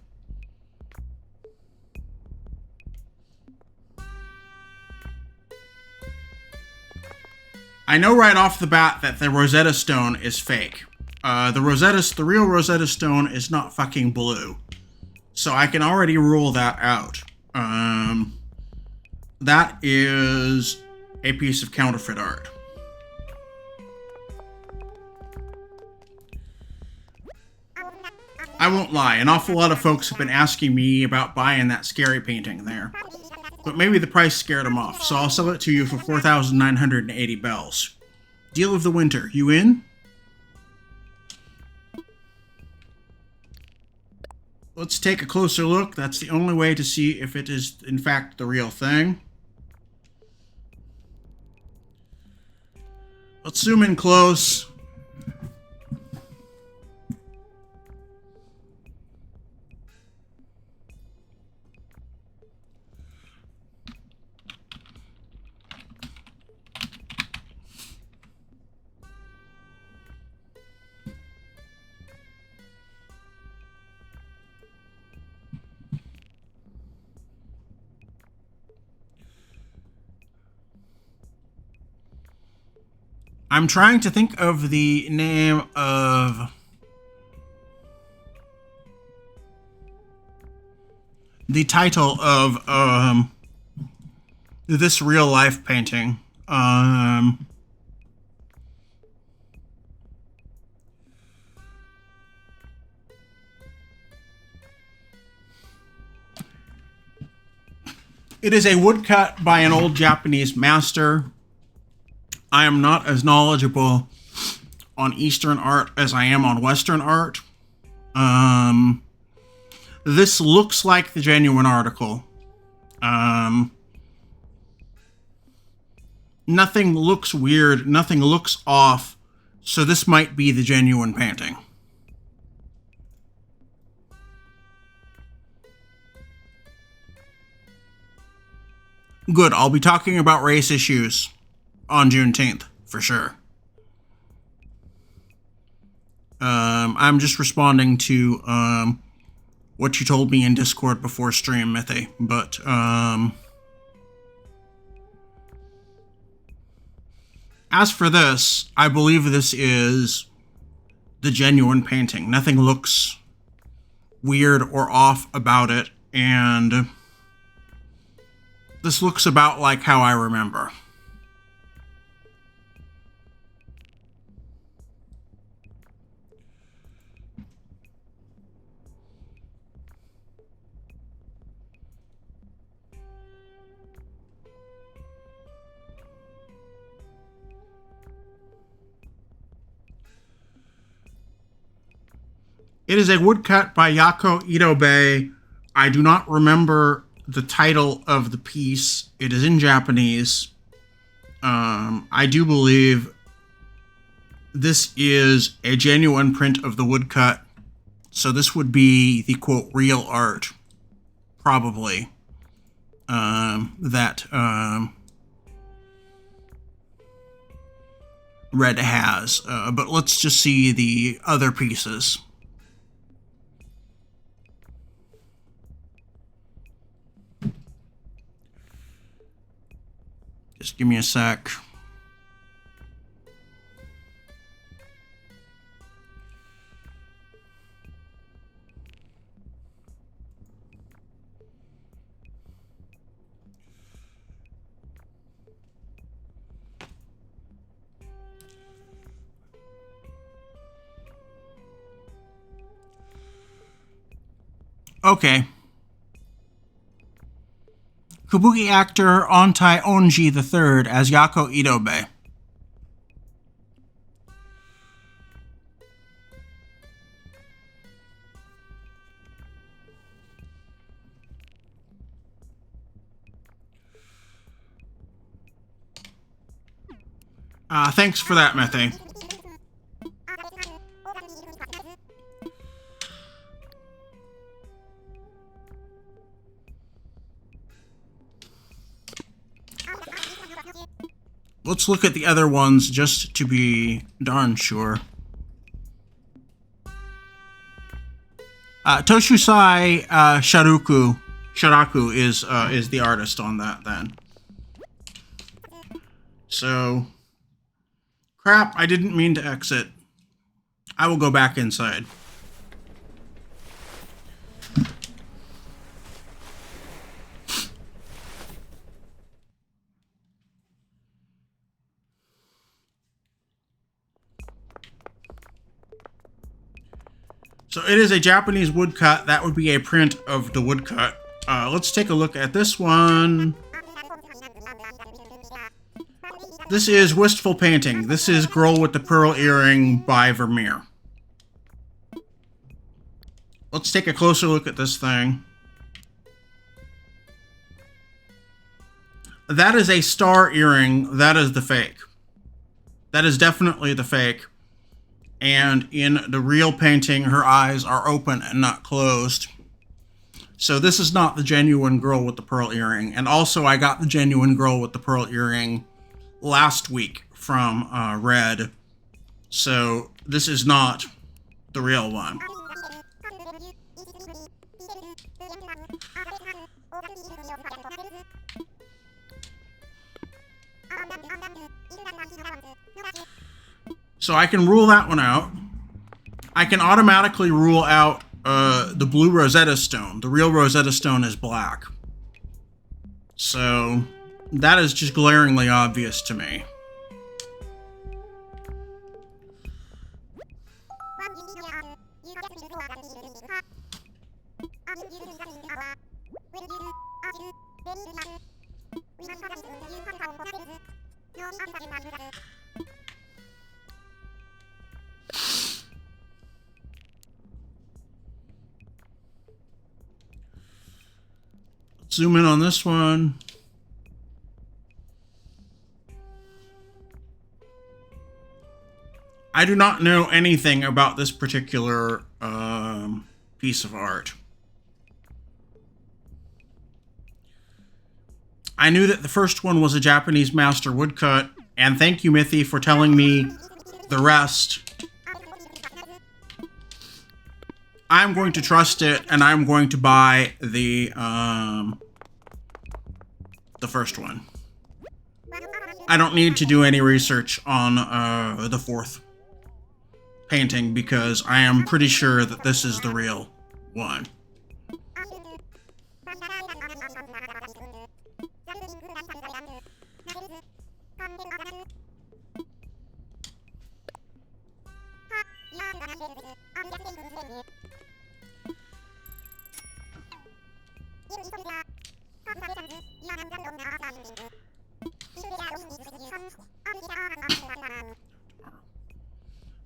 [SPEAKER 1] I know right off the bat that the Rosetta Stone is fake. The real Rosetta Stone is not fucking blue. So I can already rule that out. That is a piece of counterfeit art. I won't lie, an awful lot of folks have been asking me about buying that scary painting there. But maybe the price scared them off, so I'll sell it to you for 4,980 bells. Deal of the winter. You in? Let's take a closer look. That's the only way to see if it is, in fact, the real thing. Let's zoom in close. I'm trying to think of the name of the title of this real life painting. It is a woodcut by an old Japanese master. I am not as knowledgeable on Eastern art as I am on Western art. This looks like the genuine article. Nothing looks weird, nothing looks off, so this might be the genuine painting. Good, I'll be talking about race issues on Juneteenth, for sure. I'm just responding to what you told me in Discord before stream, Mythy. But, as for this, I believe this is the genuine painting. Nothing looks weird or off about it, and this looks about like how I remember. It is a woodcut by Yako Idobe. I do not remember the title of the piece. It is in Japanese. I do believe this is a genuine print of the woodcut. So this would be the, quote, real art, probably, that Red has. But let's just see the other pieces. Just give me a sec. Okay. Kabuki actor Ontai Onji III as Yako Idobe. Thanks for that, Methe. Let's look at the other ones just to be darn sure. Toshusai Sharaku is the artist on that then. So, crap, I didn't mean to exit. I will go back inside. So it is a Japanese woodcut. That would be a print of the woodcut. Let's take a look at this one. This is Wistful Painting. This is Girl with the Pearl Earring by Vermeer. Let's take a closer look at this thing. That is a star earring. That is the fake. That is definitely the fake. And in the real painting, her eyes are open and not closed. So this is not the genuine girl with the pearl earring. And also, I got the genuine girl with the pearl earring last week from Red. So this is not the real one. So I can rule that one out. I can automatically rule out the blue Rosetta Stone. The real Rosetta Stone is black. So that is just glaringly obvious to me. Zoom in on this one. I do not know anything about this particular piece of art. I knew that the first one was a Japanese master woodcut, and thank you, Mythy, for telling me the rest. I'm going to trust it, and I'm going to buy the first one. I don't need to do any research on the fourth painting because I am pretty sure that this is the real one.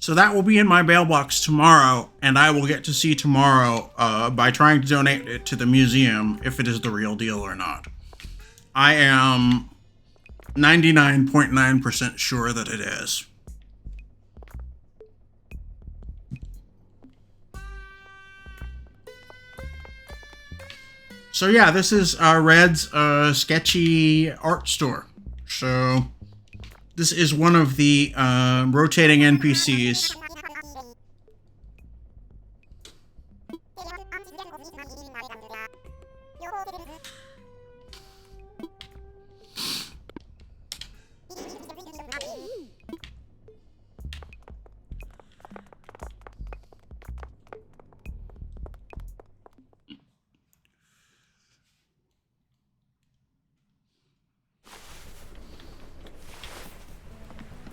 [SPEAKER 1] So that will be in my mailbox tomorrow, and I will get to see tomorrow by trying to donate it to the museum if it is the real deal or not. I am 99.9% sure that it is. So yeah, this is Red's sketchy art store. So this is one of the rotating NPCs.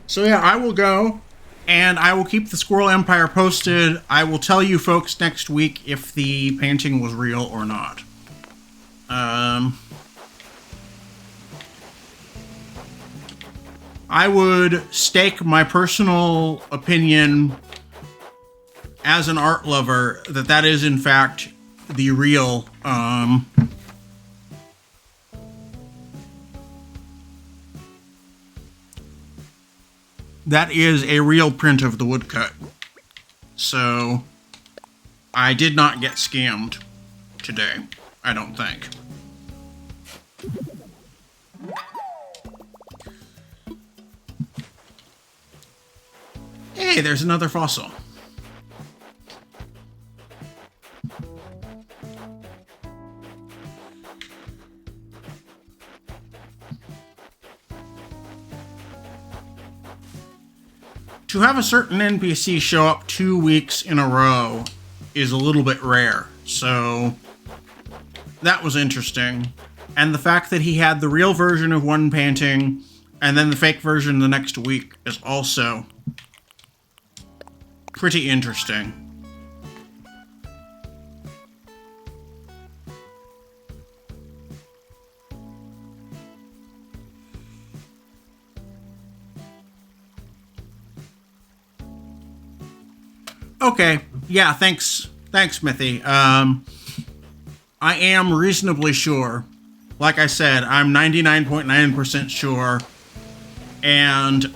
[SPEAKER 1] So yeah, I will go, and I will keep the Squirrel Empire posted. I will tell you folks next week if the painting was real or not. I would stake my personal opinion as an art lover that that is in fact the real that is a real print of the woodcut. So I did not get scammed today, I don't think. Hey, there's another fossil. To have a certain NPC show up 2 weeks in a row is a little bit rare, so that was interesting. And the fact that he had the real version of one painting and then the fake version the next week is also pretty interesting. Okay, yeah, thanks, Smithy. I am reasonably sure. Like I said, I'm 99.9% sure. And,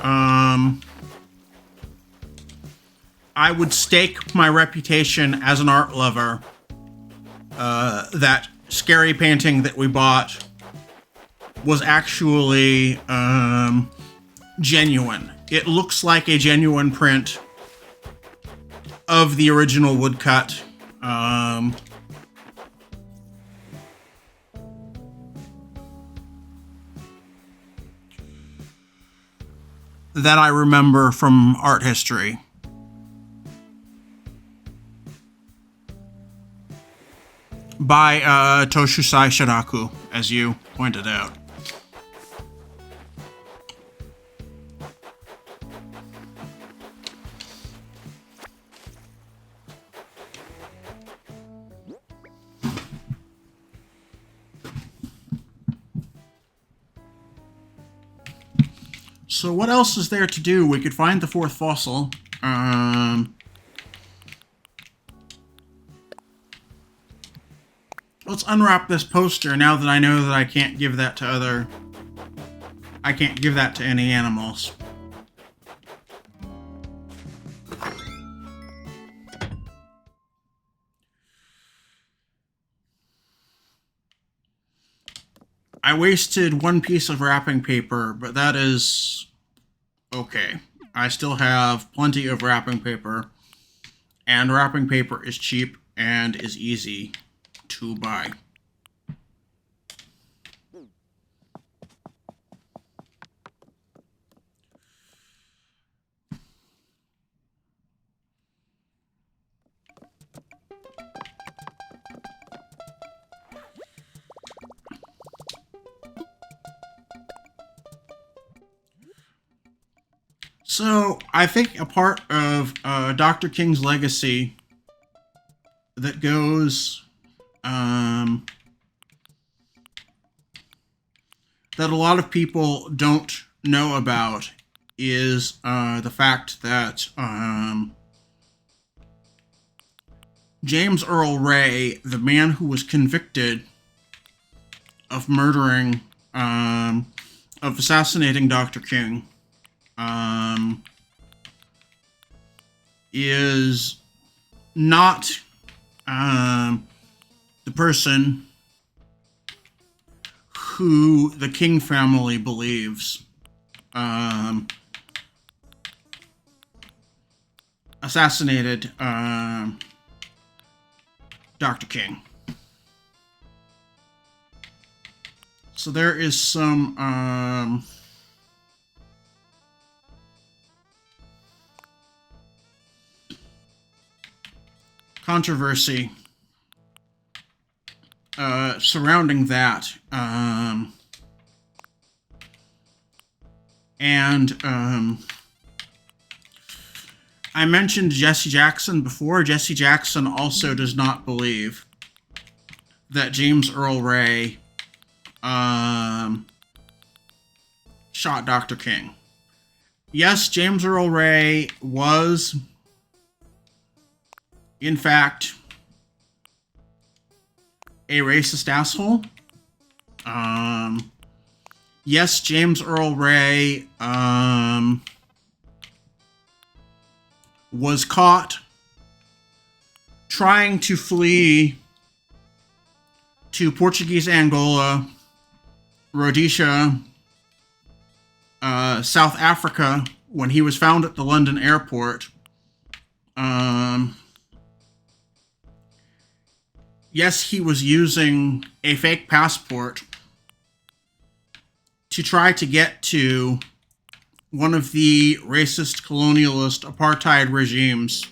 [SPEAKER 1] I would stake my reputation as an art lover, that scary painting that we bought was actually, genuine. It looks like a genuine print of the original woodcut. That I remember from art history. By Toshusai Shiraku, as you pointed out. So what else is there to do? We could find the fourth fossil. Let's unwrap this poster now that I know that I can't give that to I can't give that to any animals. I wasted one piece of wrapping paper, but that is okay. I still have plenty of wrapping paper, and wrapping paper is cheap and is easy to buy. So I think a part of Dr. King's legacy that goes that a lot of people don't know about is the fact that James Earl Ray, the man who was convicted of murdering, of assassinating Dr. King, is not the person who the King family believes assassinated Dr. King. So there is some controversy surrounding that. I mentioned Jesse Jackson before. Jesse Jackson also does not believe that James Earl Ray shot Dr. King. Yes, James Earl Ray was, in fact, a racist asshole. Yes, James Earl Ray was caught trying to flee to Portuguese Angola, Rhodesia, South Africa when he was found at the London airport. Yes, he was using a fake passport to try to get to one of the racist, colonialist, apartheid regimes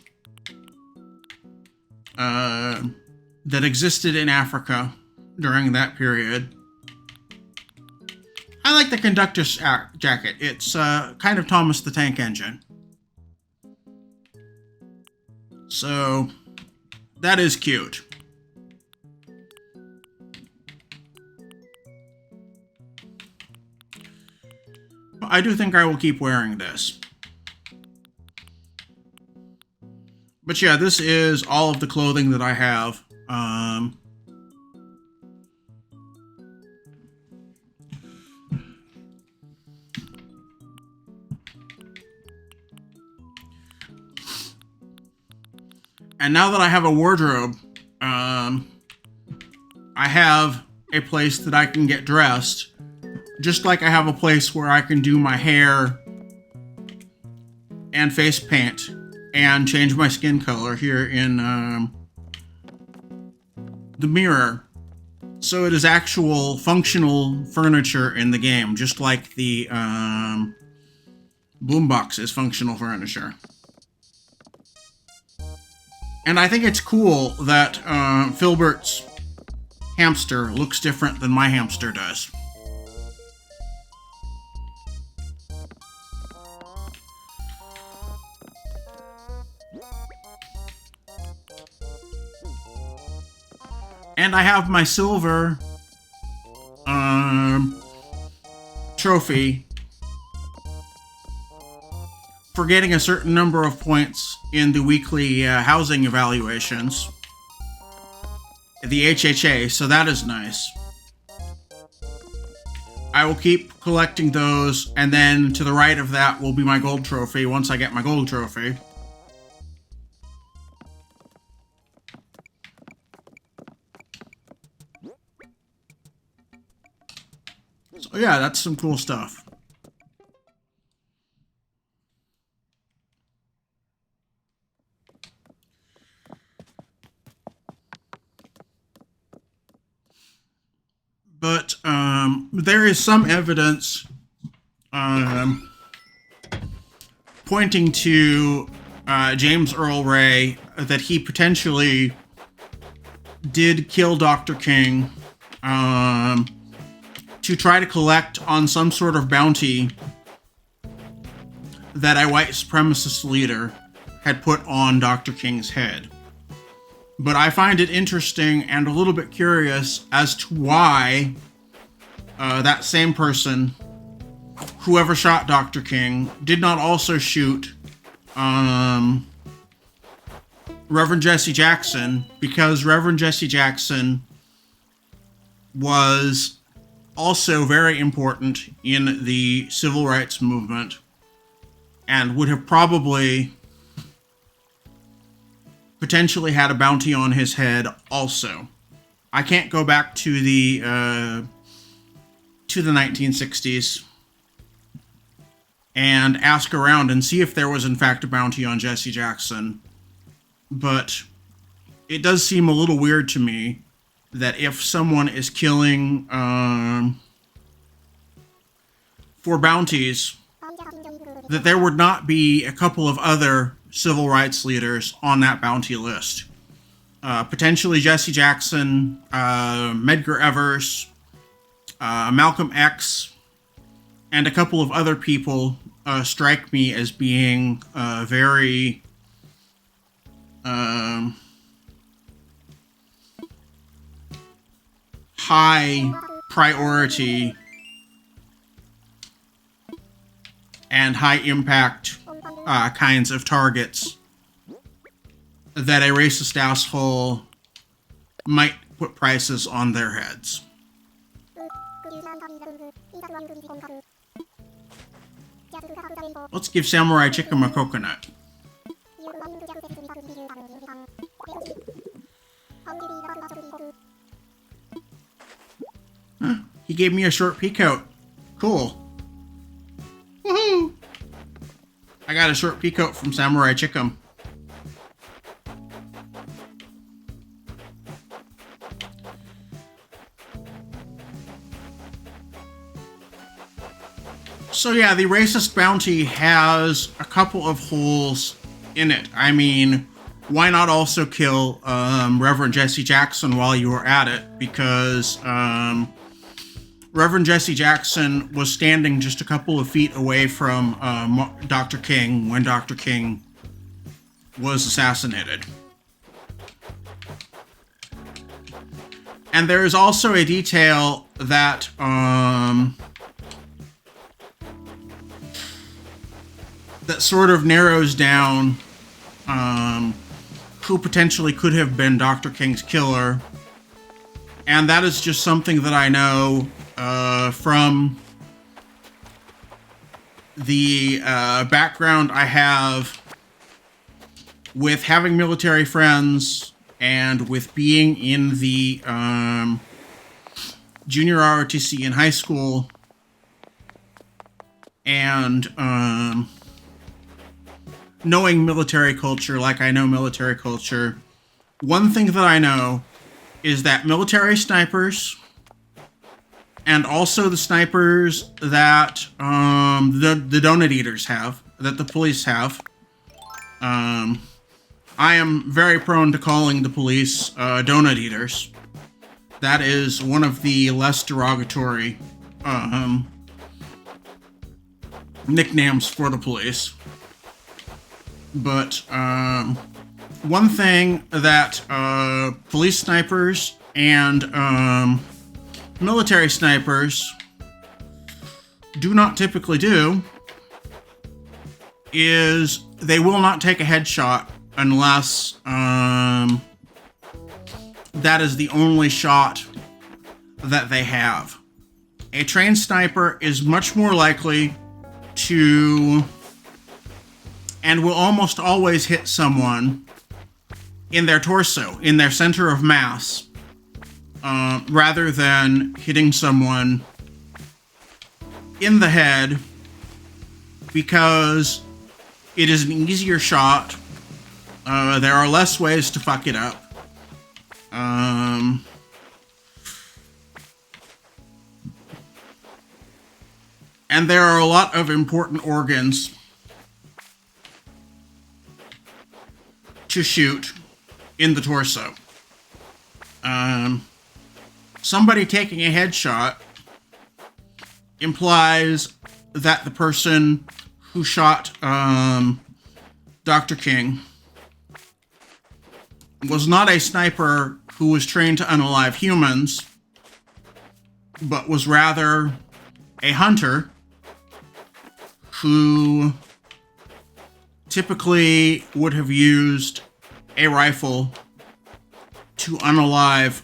[SPEAKER 1] that existed in Africa during that period. I like the conductor's jacket. It's kind of Thomas the Tank Engine. So, that is cute. I do think I will keep wearing this. But yeah, this is all of the clothing that I have. And now that I have a wardrobe, I have a place that I can get dressed. Just like I have a place where I can do my hair and face paint and change my skin color here in the mirror. So it is actual functional furniture in the game, just like the boombox is functional furniture. And I think it's cool that Filbert's hamster looks different than my hamster does. And I have my silver trophy for getting a certain number of points in the weekly housing evaluations, the HHA, so that is nice. I will keep collecting those, and then to the right of that will be my gold trophy once I get my gold trophy. So yeah, that's some cool stuff. But there is some evidence pointing to James Earl Ray that he potentially did kill Dr. King to try to collect on some sort of bounty that a white supremacist leader had put on Dr. King's head. But I find it interesting and a little bit curious as to why that same person, whoever shot Dr. King, did not also shoot Reverend Jesse Jackson, because Reverend Jesse Jackson was also very important in the civil rights movement and would have probably potentially had a bounty on his head also. I can't go back to the 1960s and ask around and see if there was in fact a bounty on Jesse Jackson, but it does seem a little weird to me that if someone is killing for bounties, that there would not be a couple of other civil rights leaders on that bounty list. Potentially Jesse Jackson, Medgar Evers, Malcolm X, and a couple of other people strike me as being very high priority and high impact kinds of targets that a racist asshole might put prices on their heads. Let's give Samurai Chicken a coconut. Huh, he gave me a short peacoat. Cool. Woohoo! I got a short peacoat from Samurai Chicken. So yeah, the racist bounty has a couple of holes in it. I mean, why not also kill Reverend Jesse Jackson while you were at it? Because Reverend Jesse Jackson was standing just a couple of feet away from Dr. King when Dr. King was assassinated. And there is also a detail that that sort of narrows down who potentially could have been Dr. King's killer. And that is just something that I know from the background I have with having military friends and with being in the junior ROTC in high school and knowing military culture like I know military culture. One thing that I know is that military snipers and also the snipers that the donut eaters have, that the police have. I am very prone to calling the police donut eaters. That is one of the less derogatory nicknames for the police. But one thing that police snipers and military snipers do not typically do is they will not take a headshot unless that is the only shot that they have. A trained sniper is much more likely to and will almost always hit someone in their torso, in their center of mass, rather than hitting someone in the head, because it is an easier shot. There are less ways to fuck it up. And there are a lot of important organs to shoot in the torso. Somebody taking a headshot implies that the person who shot Dr. King was not a sniper who was trained to unalive humans, but was rather a hunter who typically would have used a rifle to unalive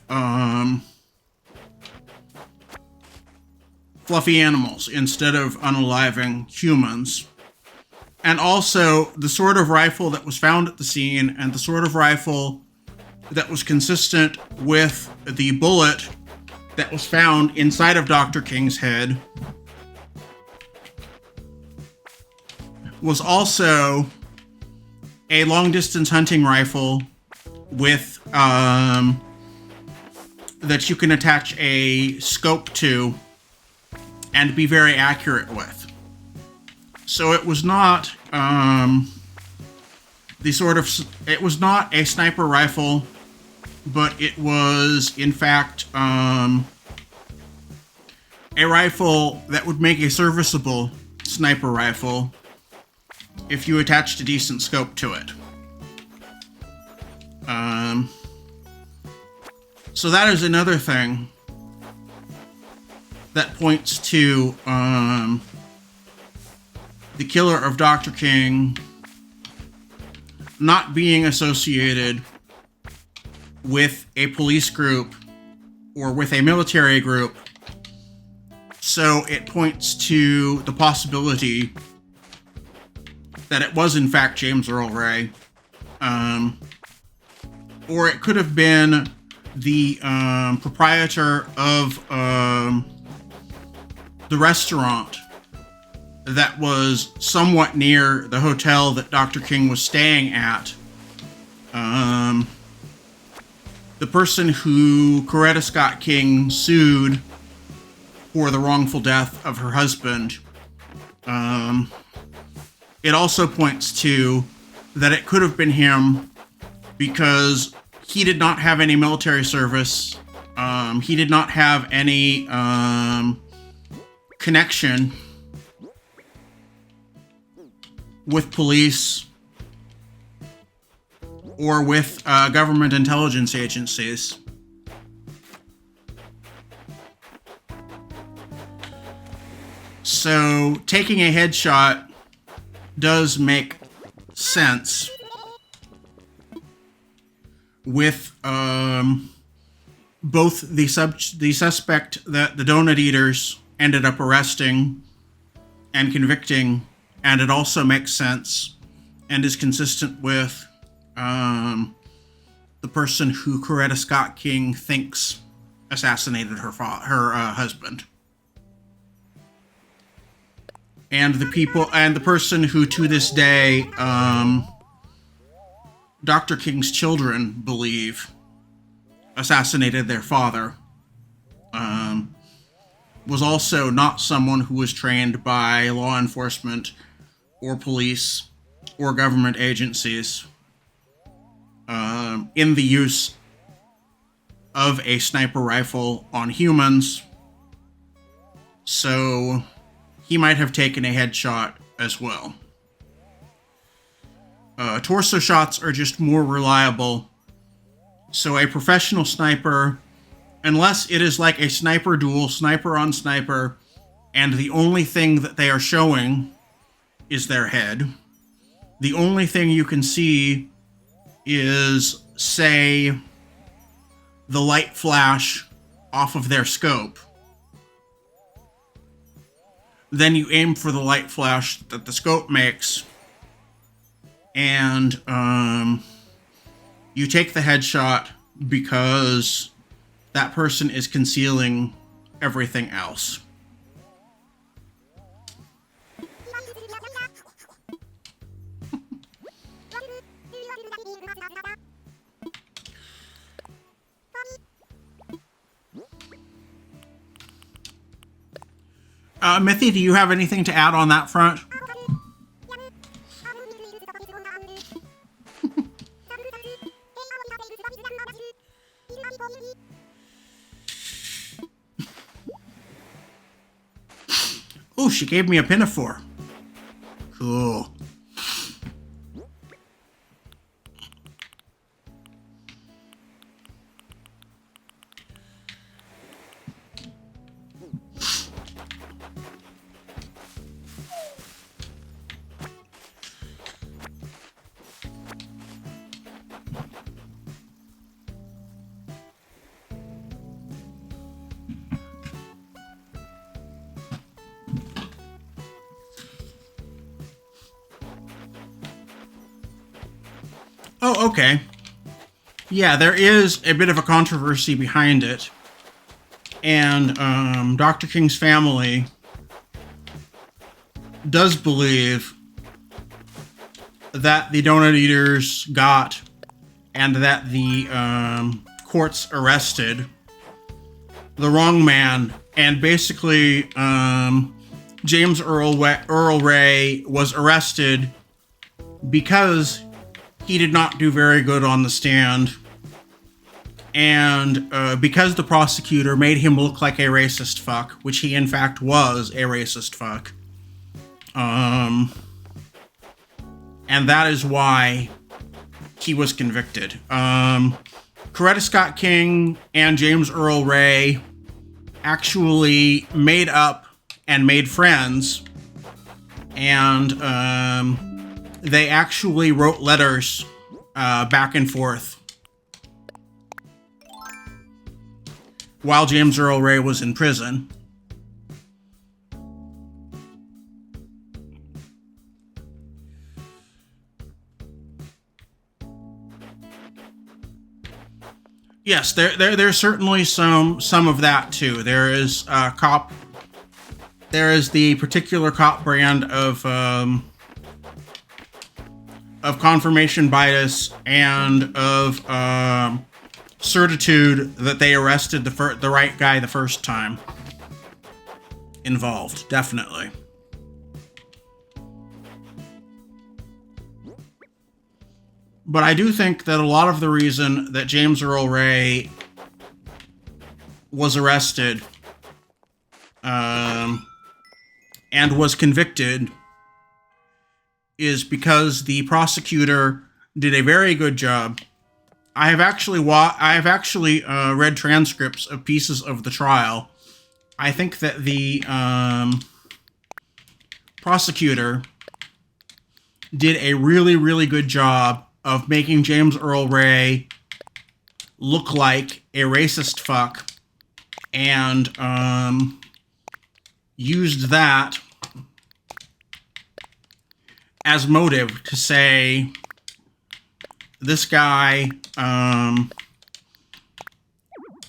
[SPEAKER 1] fluffy animals instead of unaliving humans. And also, the sort of rifle that was found at the scene and the sort of rifle that was consistent with the bullet that was found inside of Dr. King's head was also a long-distance hunting rifle with that you can attach a scope to and be very accurate with. So it was not it was not a sniper rifle, but it was in fact a rifle that would make a serviceable sniper rifle if you attached a decent scope to it. So that is another thing that points to the killer of Dr. King not being associated with a police group or with a military group. So it points to the possibility that it was in fact James Earl Ray. Or it could have been the proprietor of the restaurant that was somewhat near the hotel that Dr. King was staying at. The person who Coretta Scott King sued for the wrongful death of her husband. It also points to that it could have been him because he did not have any military service. He did not have any connection with police or with government intelligence agencies. So taking a headshot does make sense with both the suspect that the donut eaters ended up arresting and convicting, and it also makes sense and is consistent with the person who Coretta Scott King thinks assassinated her husband. And the person who to this day Dr. King's children believe assassinated their father was also not someone who was trained by law enforcement or police or government agencies in the use of a sniper rifle on humans. So he might have taken a headshot as well. Torso shots are just more reliable. So a professional sniper, unless it is like a sniper duel, sniper on sniper, and the only thing that they are showing is their head, the only thing you can see is, say, the light flash off of their scope. Then you aim for the light flash that the scope makes, and you take the headshot because that person is concealing everything else. Mithy, do you have anything to add on that front? Oh, she gave me a pinafore. Cool. Oh, okay. Yeah, there is a bit of a controversy behind it. And Dr. King's family does believe that the donut eaters got and that the courts arrested the wrong man. And basically, James Earl Ray was arrested because he did not do very good on the stand, and because the prosecutor made him look like a racist fuck, which he in fact was a racist fuck, and that is why he was convicted. Coretta Scott King and James Earl Ray actually made up and made friends, and they actually wrote letters back and forth while James Earl Ray was in prison. Yes, there's certainly some of that too. There is the particular cop brand of confirmation bias and of certitude that they arrested the right guy the first time involved, definitely. But I do think that a lot of the reason that James Earl Ray was arrested and was convicted is because the prosecutor did a very good job. I have actually read transcripts of pieces of the trial. I think that the prosecutor did a really, really good job of making James Earl Ray look like a racist fuck, and used that as motive to say this guy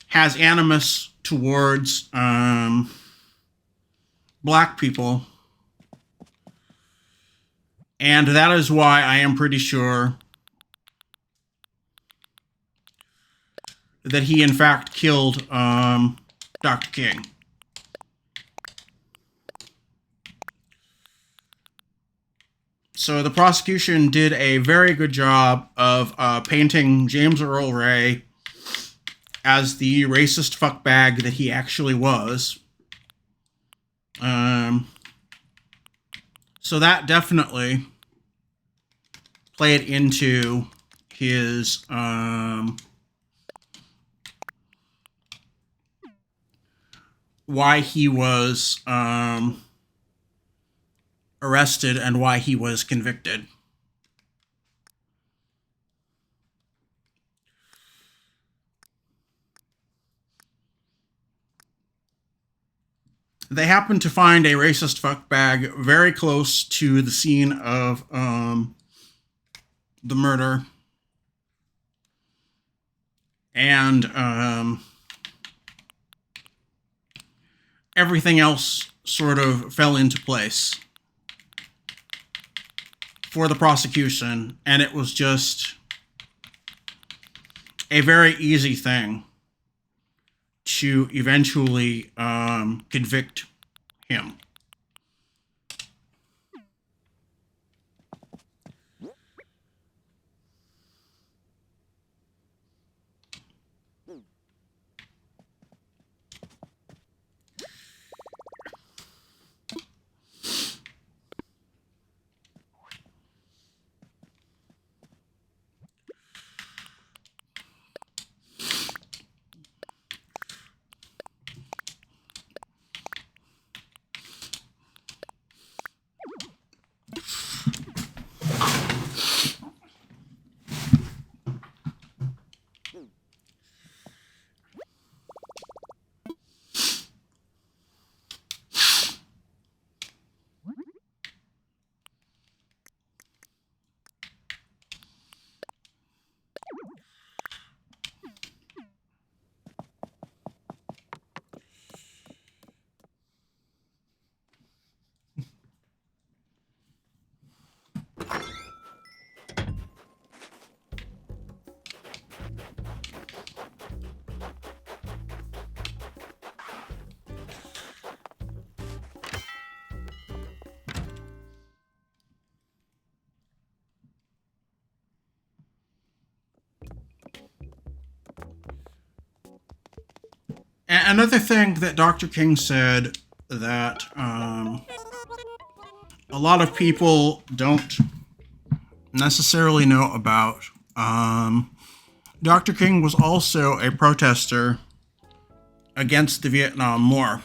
[SPEAKER 1] has animus towards black people, and that is why I am pretty sure that he in fact killed Dr. King. So the prosecution did a very good job of painting James Earl Ray as the racist fuckbag that he actually was. So that definitely played into his why he was arrested and why he was convicted. They happened to find a racist fuckbag very close to the scene of the murder. And everything else sort of fell into place for the prosecution, and it was just a very easy thing to eventually convict him. Another thing that Dr. King said that a lot of people don't necessarily know about. Dr. King was also a protester against the Vietnam War.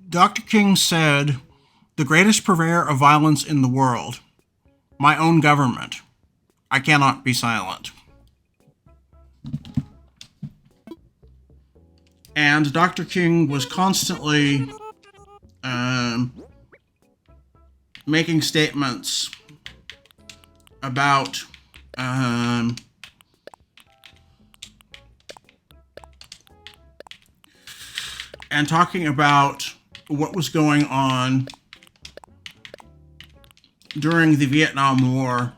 [SPEAKER 1] Dr. King said, "The greatest purveyor of violence in the world, my own government. I cannot be silent." And Dr. King was constantly making statements about and talking about what was going on during the Vietnam War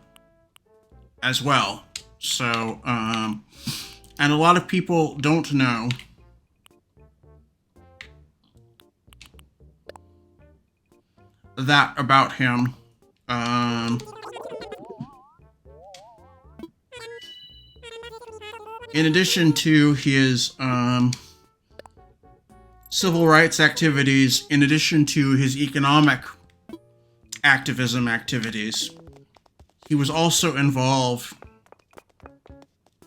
[SPEAKER 1] as well. So, and a lot of people don't know that about him. In addition to his civil rights activities, in addition to his economic activism activities, he was also involved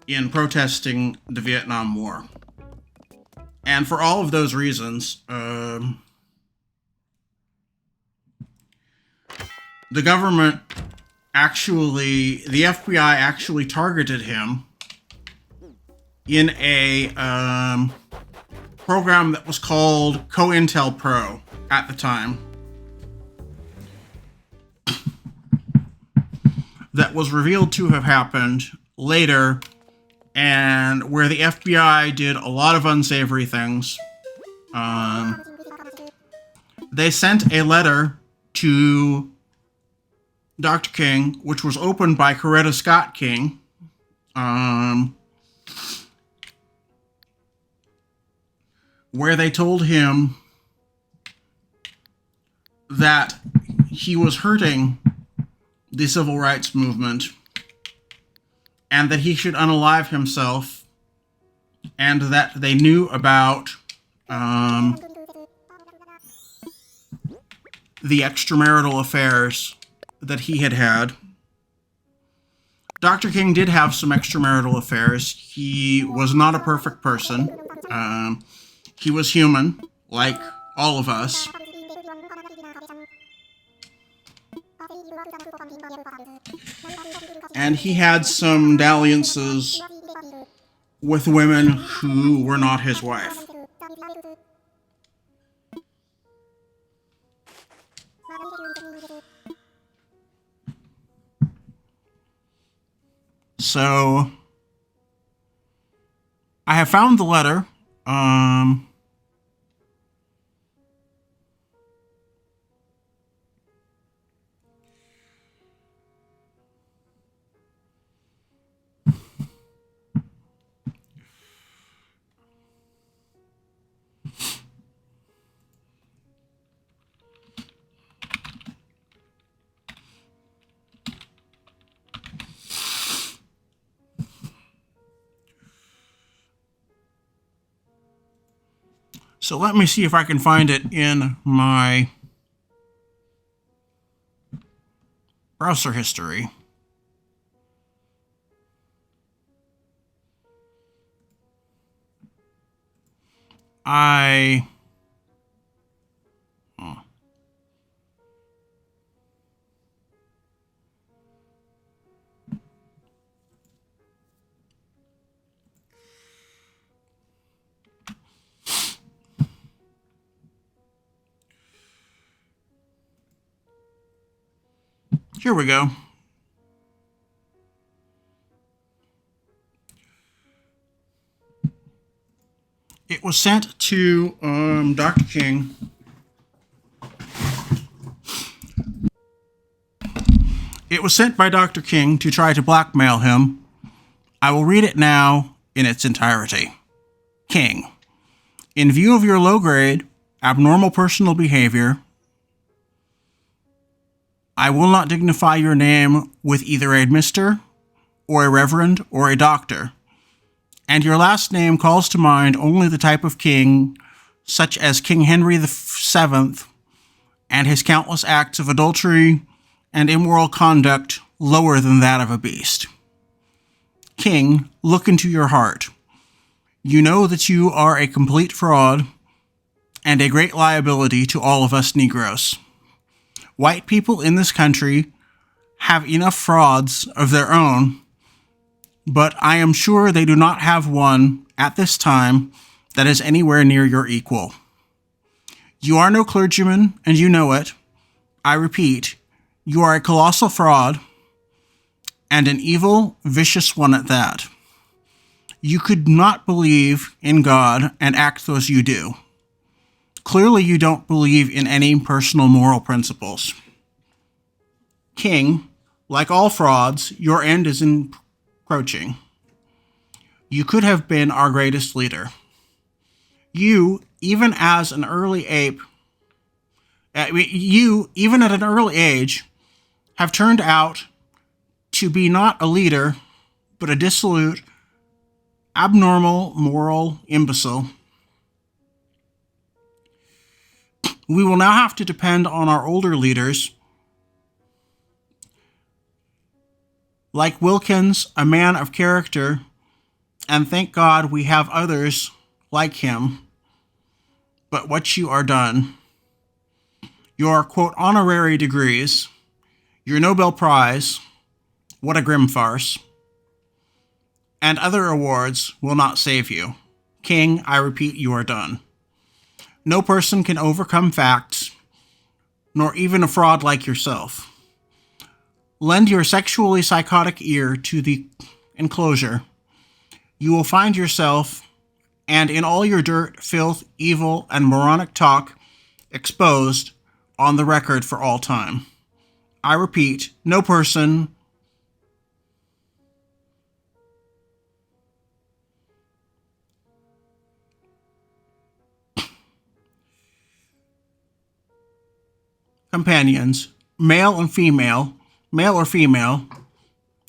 [SPEAKER 1] in protesting the Vietnam War. And for all of those reasons, the government the FBI actually targeted him in a program that was called COINTELPRO at the time, that was revealed to have happened later, and where the FBI did a lot of unsavory things. They sent a letter to Dr. King, which was opened by Coretta Scott King, where they told him that he was hurting the civil rights movement and that he should unalive himself, and that they knew about the extramarital affairs that he had had. Dr. King did have some extramarital affairs. He was not a perfect person. He was human, like all of us. And he had some dalliances with women who were not his wife. So, I have found the letter. So let me see if I can find it in my browser history. Here we go. It was sent to Dr. King. It was sent by Dr. King to try to blackmail him. I will read it now in its entirety. King, in view of your low-grade, abnormal personal behavior, I will not dignify your name with either a Mr. or a Reverend or a Doctor, and your last name calls to mind only the type of king, such as King Henry VII, and his countless acts of adultery and immoral conduct lower than that of a beast. King, look into your heart. You know that you are a complete fraud and a great liability to all of us Negroes. White people in this country have enough frauds of their own, but I am sure they do not have one at this time that is anywhere near your equal. You are no clergyman, and you know it. I repeat, you are a colossal fraud, and an evil, vicious one at that. You could not believe in God and act as you do. Clearly, you don't believe in any personal moral principles. King, like all frauds, your end is encroaching. You could have been our greatest leader. You, even as an early ape, even at an early age, have turned out to be not a leader, but a dissolute, abnormal, moral imbecile. We will now have to depend on our older leaders, like Wilkins, a man of character, and thank God we have others like him. But what you are done, your, quote, honorary degrees, your Nobel Prize, what a grim farce, and other awards will not save you. King, I repeat, you are done. No person can overcome facts, nor even a fraud like yourself. Lend your sexually psychotic ear to the enclosure. You will find yourself, and in all your dirt, filth, evil, and moronic talk, exposed on the record for all time. I repeat, no person companions, male or female,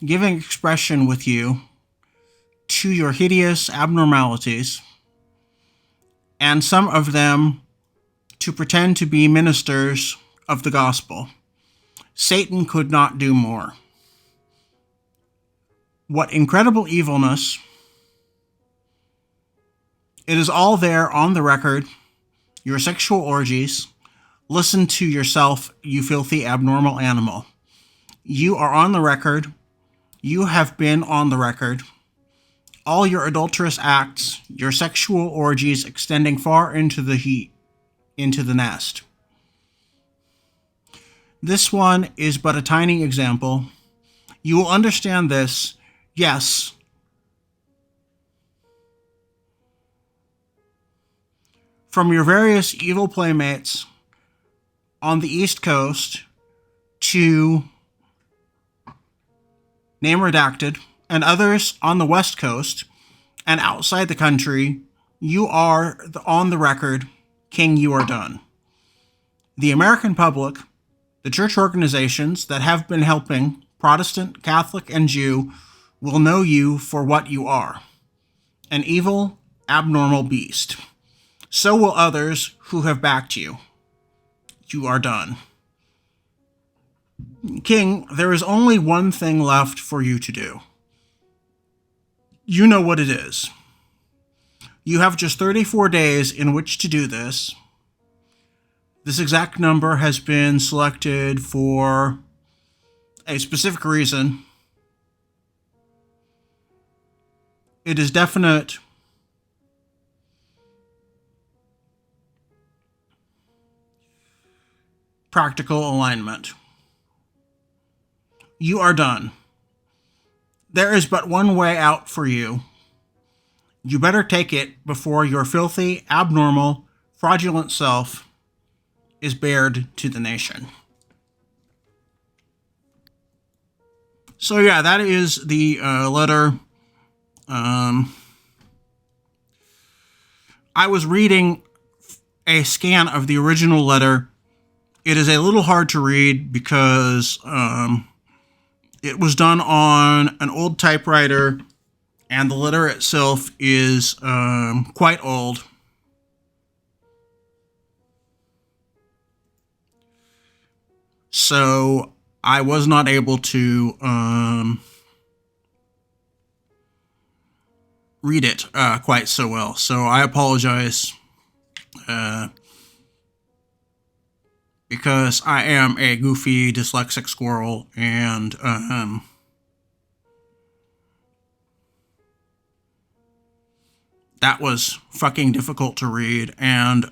[SPEAKER 1] giving expression with you to your hideous abnormalities, and some of them to pretend to be ministers of the gospel. Satan could not do more. What incredible evilness. It is all there on the record, your sexual orgies. Listen to yourself, you filthy abnormal animal. You are on the record. You have been on the record. All your adulterous acts, your sexual orgies extending far into the nest. This one is but a tiny example. You will understand this, yes, from your various evil playmates on the East Coast to name redacted, and others on the West Coast and outside the country. You are on the record. King, you are done. The American public, the church organizations that have been helping Protestant, Catholic, and Jew will know you for what you are, an evil, abnormal beast. So will others who have backed you. You are done. King, there is only one thing left for you to do. You know what it is. You have just 34 days in which to do this. This exact number has been selected for a specific reason. It is definite practical alignment. You are done. There is but one way out for you. You better take it before your filthy, abnormal, fraudulent self is bared to the nation. So yeah, that is the letter. I was reading a scan of the original letter. It is a little hard to read because it was done on an old typewriter, and the letter itself is quite old. So I was not able to read it quite so well. So I apologize because I am a goofy dyslexic squirrel, and that was fucking difficult to read. And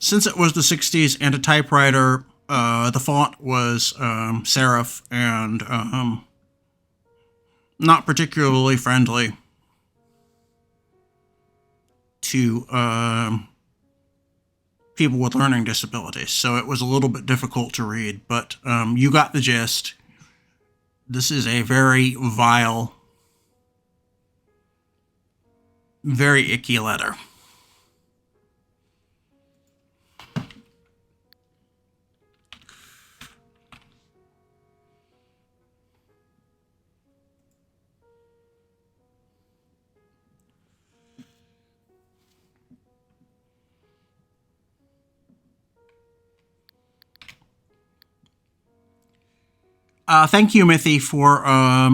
[SPEAKER 1] since it was the 60s and a typewriter, the font was serif and not particularly friendly to people with learning disabilities. So it was a little bit difficult to read, but you got the gist. This is a very vile, very icky letter. Thank you, Mithy, for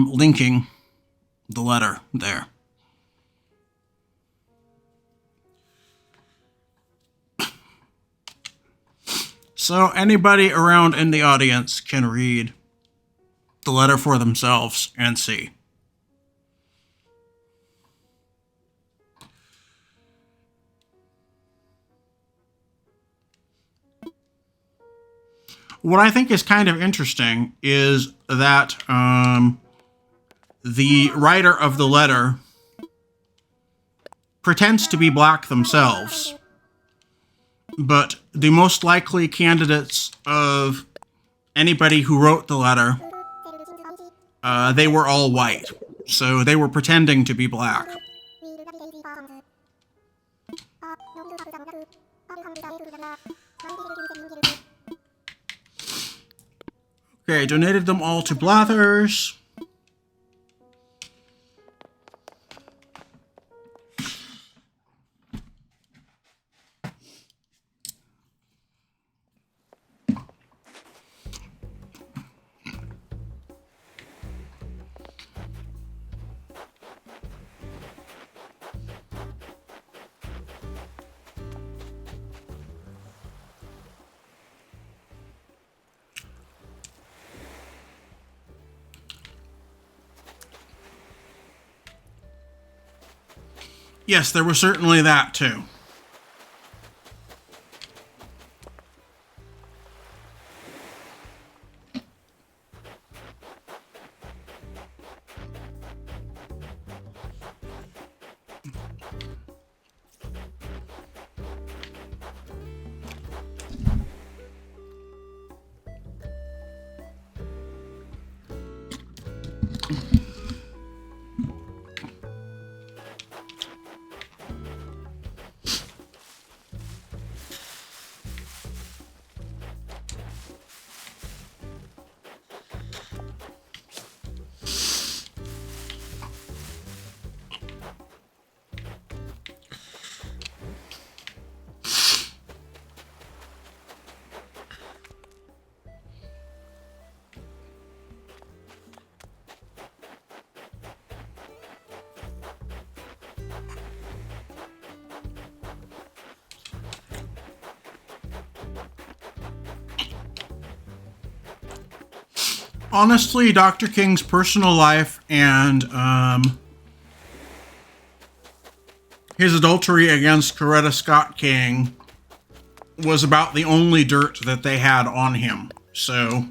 [SPEAKER 1] linking the letter there. So anybody around in the audience can read the letter for themselves and see. What I think is kind of interesting is that the writer of the letter pretends to be black themselves, but the most likely candidates of anybody who wrote the letter, they were all white, so they were pretending to be black. Okay, donated them all to Blathers. Yes, there was certainly that too. Honestly, Dr. King's personal life and his adultery against Coretta Scott King was about the only dirt that they had on him. So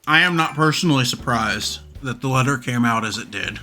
[SPEAKER 1] I am not personally surprised that the letter came out as it did.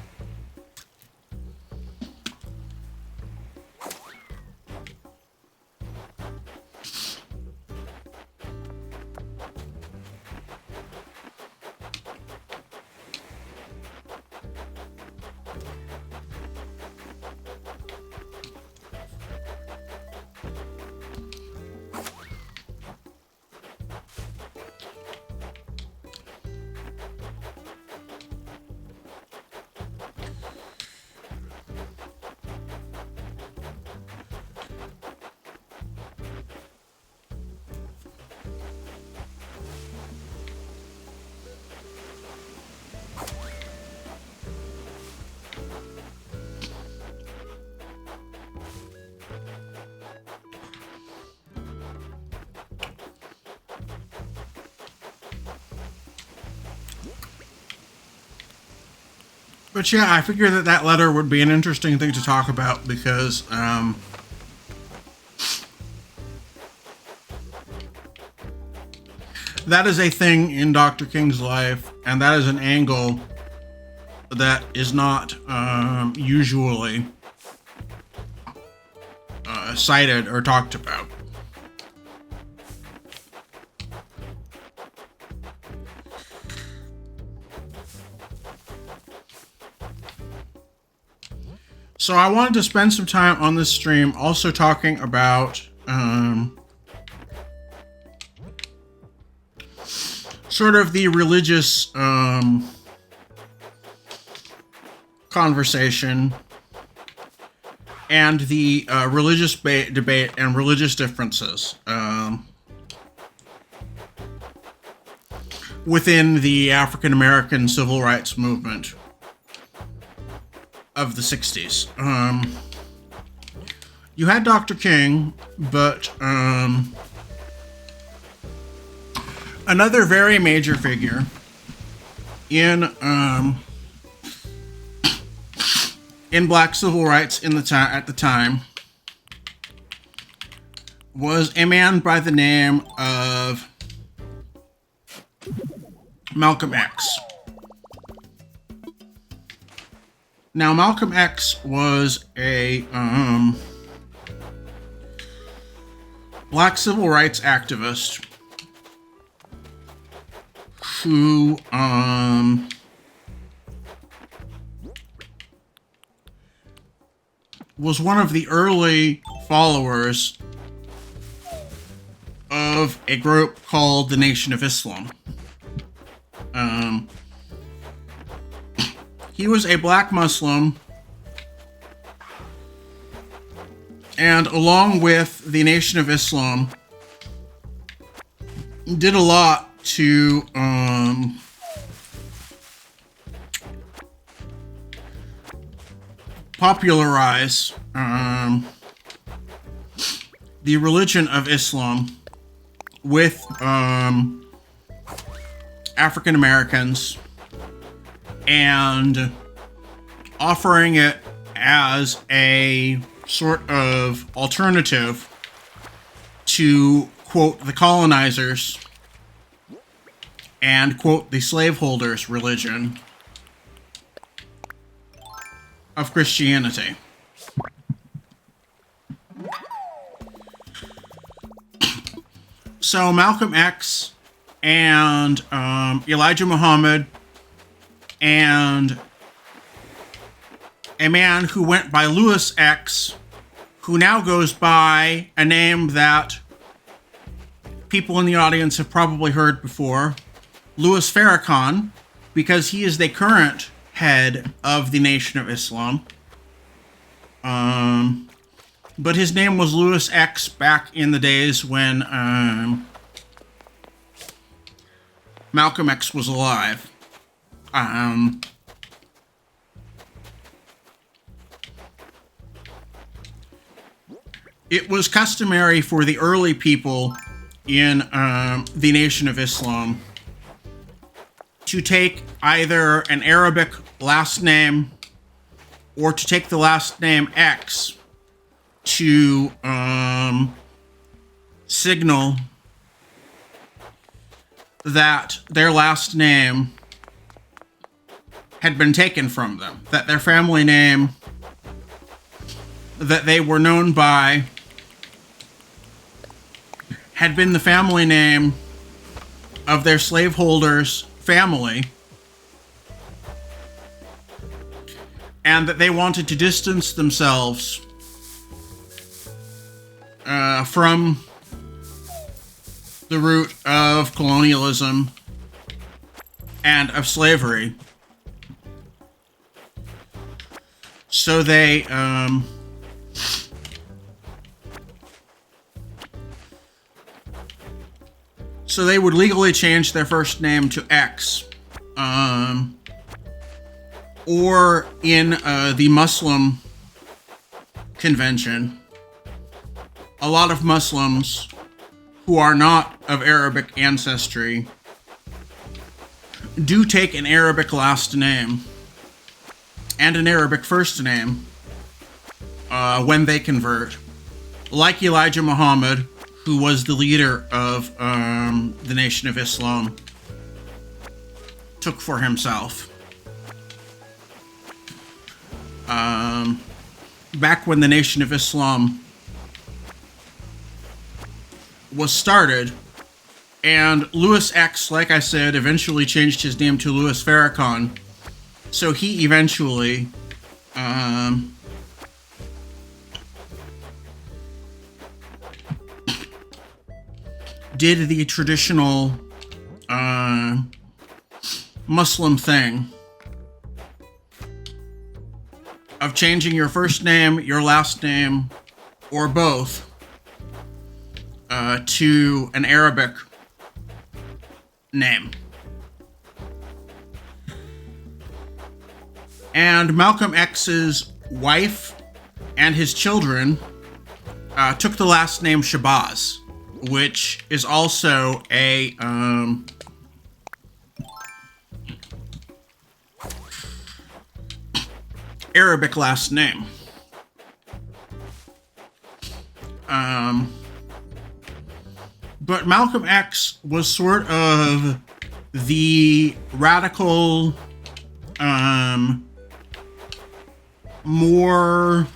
[SPEAKER 1] But yeah, I figured that that letter would be an interesting thing to talk about because that is a thing in Dr. King's life, and that is an angle that is not usually cited or talked about. So I wanted to spend some time on this stream also talking about sort of the religious conversation and the religious debate and religious differences within the African American civil rights movement of the 60s. You had Dr. King, but another very major figure in black civil rights at the time was a man by the name of Malcolm X. Now, Malcolm X was a black civil rights activist who was one of the early followers of a group called the Nation of Islam. He was a black Muslim, and along with the Nation of Islam, did a lot to popularize the religion of Islam with African Americans, and offering it as a sort of alternative to, quote, the colonizers and, quote, the slaveholders' religion of Christianity. So Malcolm X and Elijah Muhammad and a man who went by Lewis X, who now goes by a name that people in the audience have probably heard before, Louis Farrakhan, because he is the current head of the Nation of Islam. But his name was Louis X back in the days when Malcolm X was alive. It was customary for the early people in the Nation of Islam to take either an Arabic last name or to take the last name X to signal that their last name had been taken from them, that their family name that they were known by had been the family name of their slaveholders' family, and that they wanted to distance themselves from the root of colonialism and of slavery. So they would legally change their first name to X, or in the Muslim convention, a lot of Muslims who are not of Arabic ancestry do take an Arabic last name and an Arabic first name when they convert, like Elijah Muhammad, who was the leader of the Nation of Islam, took for himself. Back when the Nation of Islam was started, and Louis X, like I said, eventually changed his name to Louis Farrakhan, so he eventually did the traditional Muslim thing of changing your first name, your last name, or both to an Arabic name. And Malcolm X's wife and his children took the last name Shabazz, which is also a Arabic last name. But Malcolm X was sort of the radical, more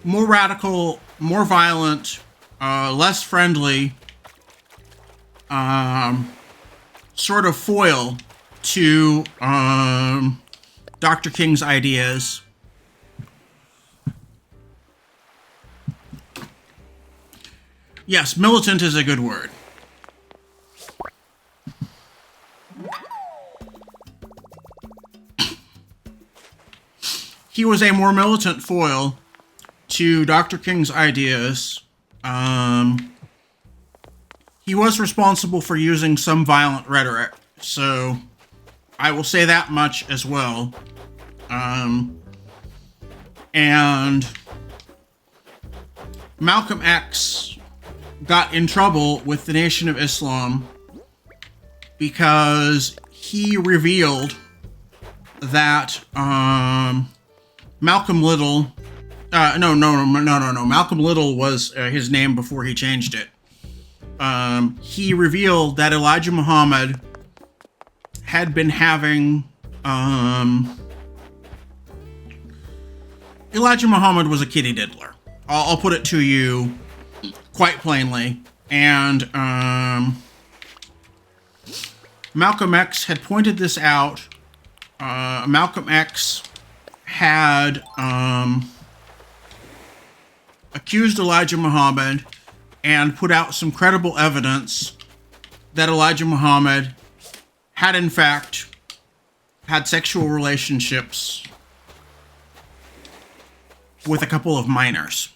[SPEAKER 1] radical, more violent, less friendly, sort of foil to Dr. King's ideas. Yes, militant is a good word. He was a more militant foil to Dr. King's ideas. He was responsible for using some violent rhetoric, so I will say that much as well. And Malcolm X got in trouble with the Nation of Islam because he revealed that Malcolm Little, Malcolm Little was his name before he changed it. He revealed that Elijah Muhammad had been having, Elijah Muhammad was a kitty diddler. I'll put it to you quite plainly. And Malcolm X had pointed this out. Malcolm X had accused Elijah Muhammad and put out some credible evidence that Elijah Muhammad had in fact had sexual relationships with a couple of minors.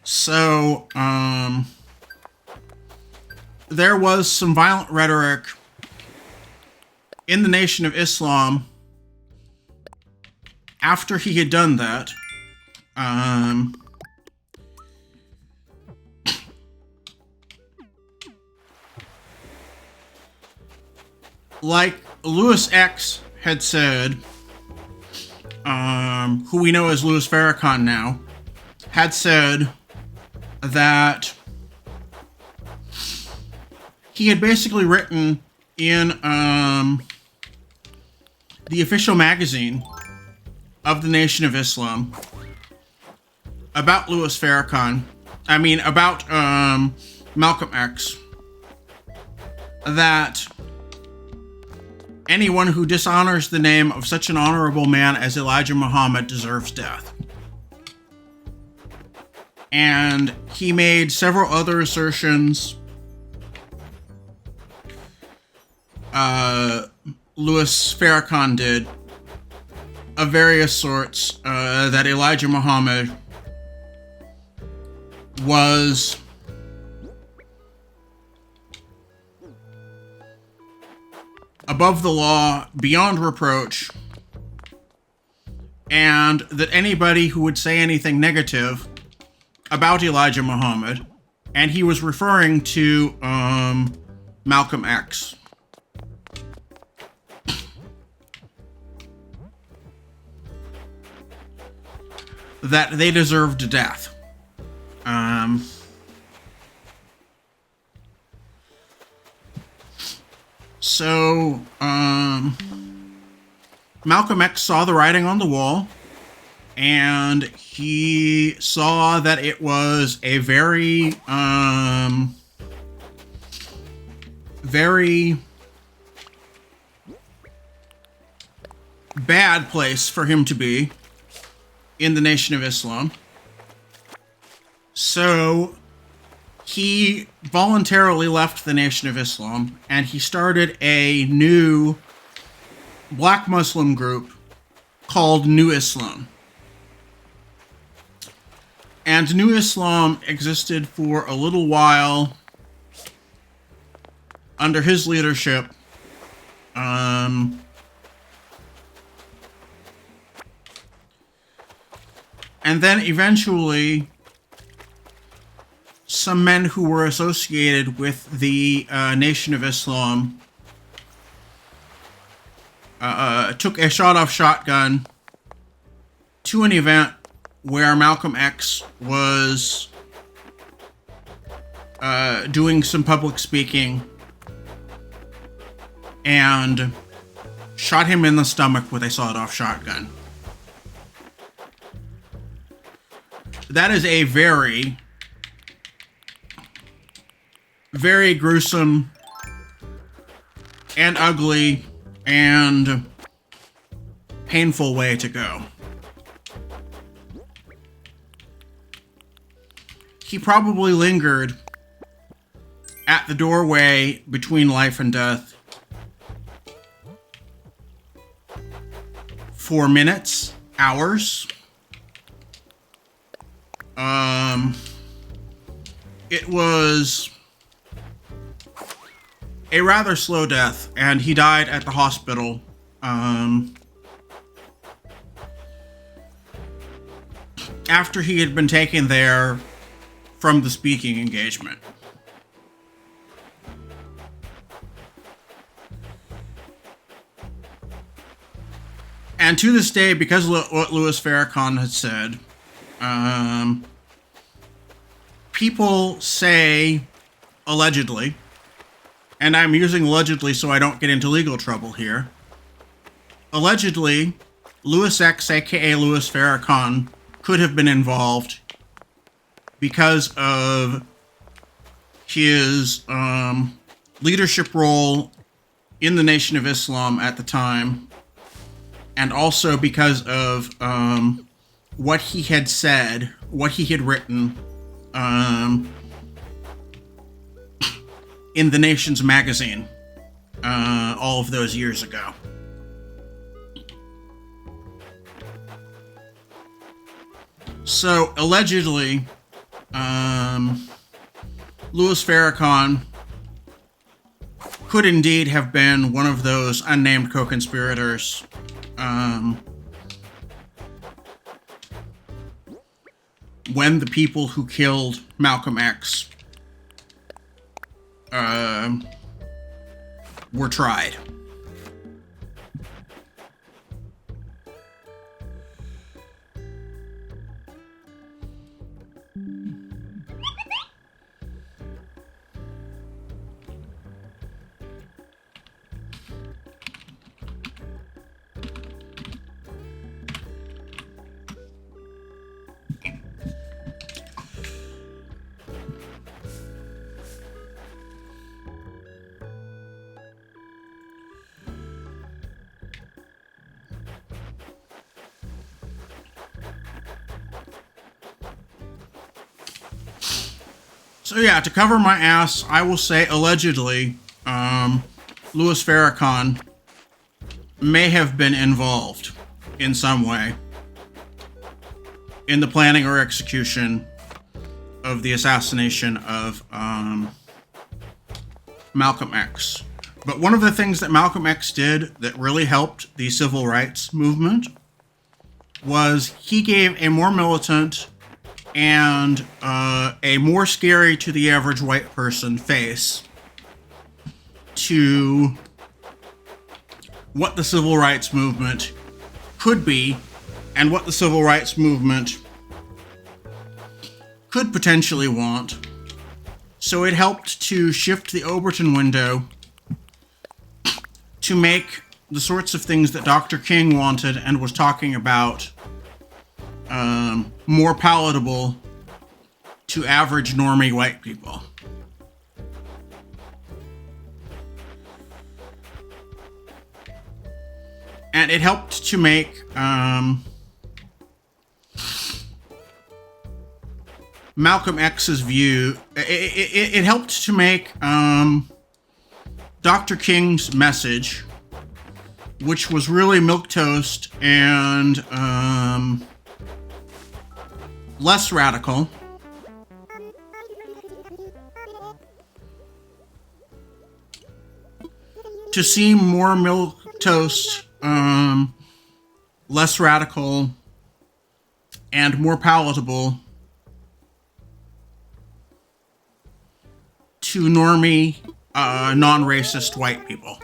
[SPEAKER 1] So, there was some violent rhetoric in the Nation of Islam after he had done that. Like Louis X had said, who we know as Louis Farrakhan now, had said that he had basically written in the official magazine of the Nation of Islam about about Malcolm X, that anyone who dishonors the name of such an honorable man as Elijah Muhammad deserves death. And he made several other assertions. Louis Farrakhan did, of various sorts, that Elijah Muhammad was above the law, beyond reproach, and that anybody who would say anything negative about Elijah Muhammad, and he was referring to Malcolm X, that they deserved death. Malcolm X saw the writing on the wall, and he saw that it was a very, very bad place for him to be in the Nation of Islam. So he voluntarily left the Nation of Islam, and he started a new black Muslim group called New Islam. And New Islam existed for a little while under his leadership. And then eventually, some men who were associated with the Nation of Islam took a shot-off shotgun to an event where Malcolm X was doing some public speaking and shot him in the stomach with a sawed-off shotgun. That is a very, very gruesome and ugly and painful way to go. He probably lingered at the doorway between life and death for minutes, hours. It was a rather slow death, and he died at the hospital. After he had been taken there from the speaking engagement. And to this day, because of what Louis Farrakhan had said, people say, allegedly, and I'm using allegedly so I don't get into legal trouble here, allegedly, Louis X, aka Louis Farrakhan, could have been involved because of his leadership role in the Nation of Islam at the time, and also because of what he had said, what he had written in the Nation's magazine all of those years ago. So, allegedly, Louis Farrakhan could indeed have been one of those unnamed co-conspirators when the people who killed Malcolm X were tried. So yeah, to cover my ass, I will say allegedly, Louis Farrakhan may have been involved in some way in the planning or execution of the assassination of Malcolm X. But one of the things that Malcolm X did that really helped the civil rights movement was he gave a more militant and a more scary to the average white person face to what the civil rights movement could be and what the civil rights movement could potentially want. So it helped to shift the Overton window to make the sorts of things that Dr. King wanted and was talking about more palatable to average normie white people. And it helped to make Malcolm X's view, it helped to make Dr. King's message, which was really milquetoast and less radical, to seem more milquetoast, less radical, and more palatable to normie, non-racist white people.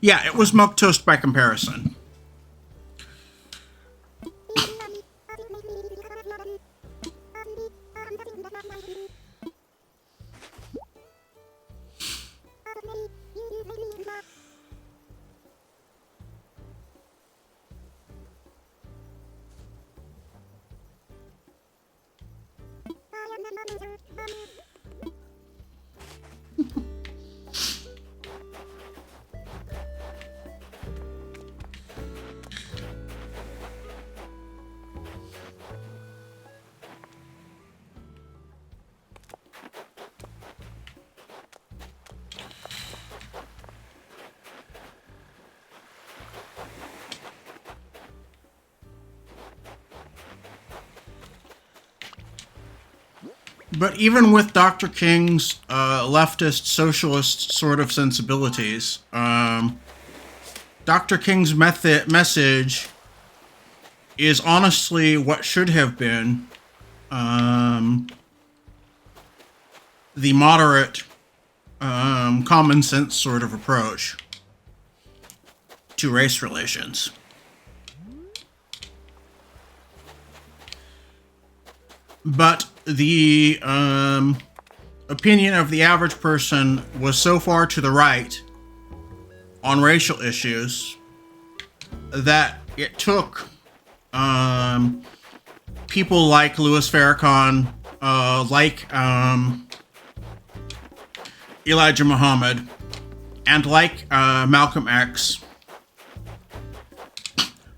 [SPEAKER 1] Yeah, it was milquetoast by comparison. But even with Dr. King's leftist, socialist sort of sensibilities, Dr. King's message is honestly what should have been the moderate, common sense sort of approach to race relations. But the opinion of the average person was so far to the right on racial issues that it took people like Louis Farrakhan, like Elijah Muhammad, and like Malcolm X,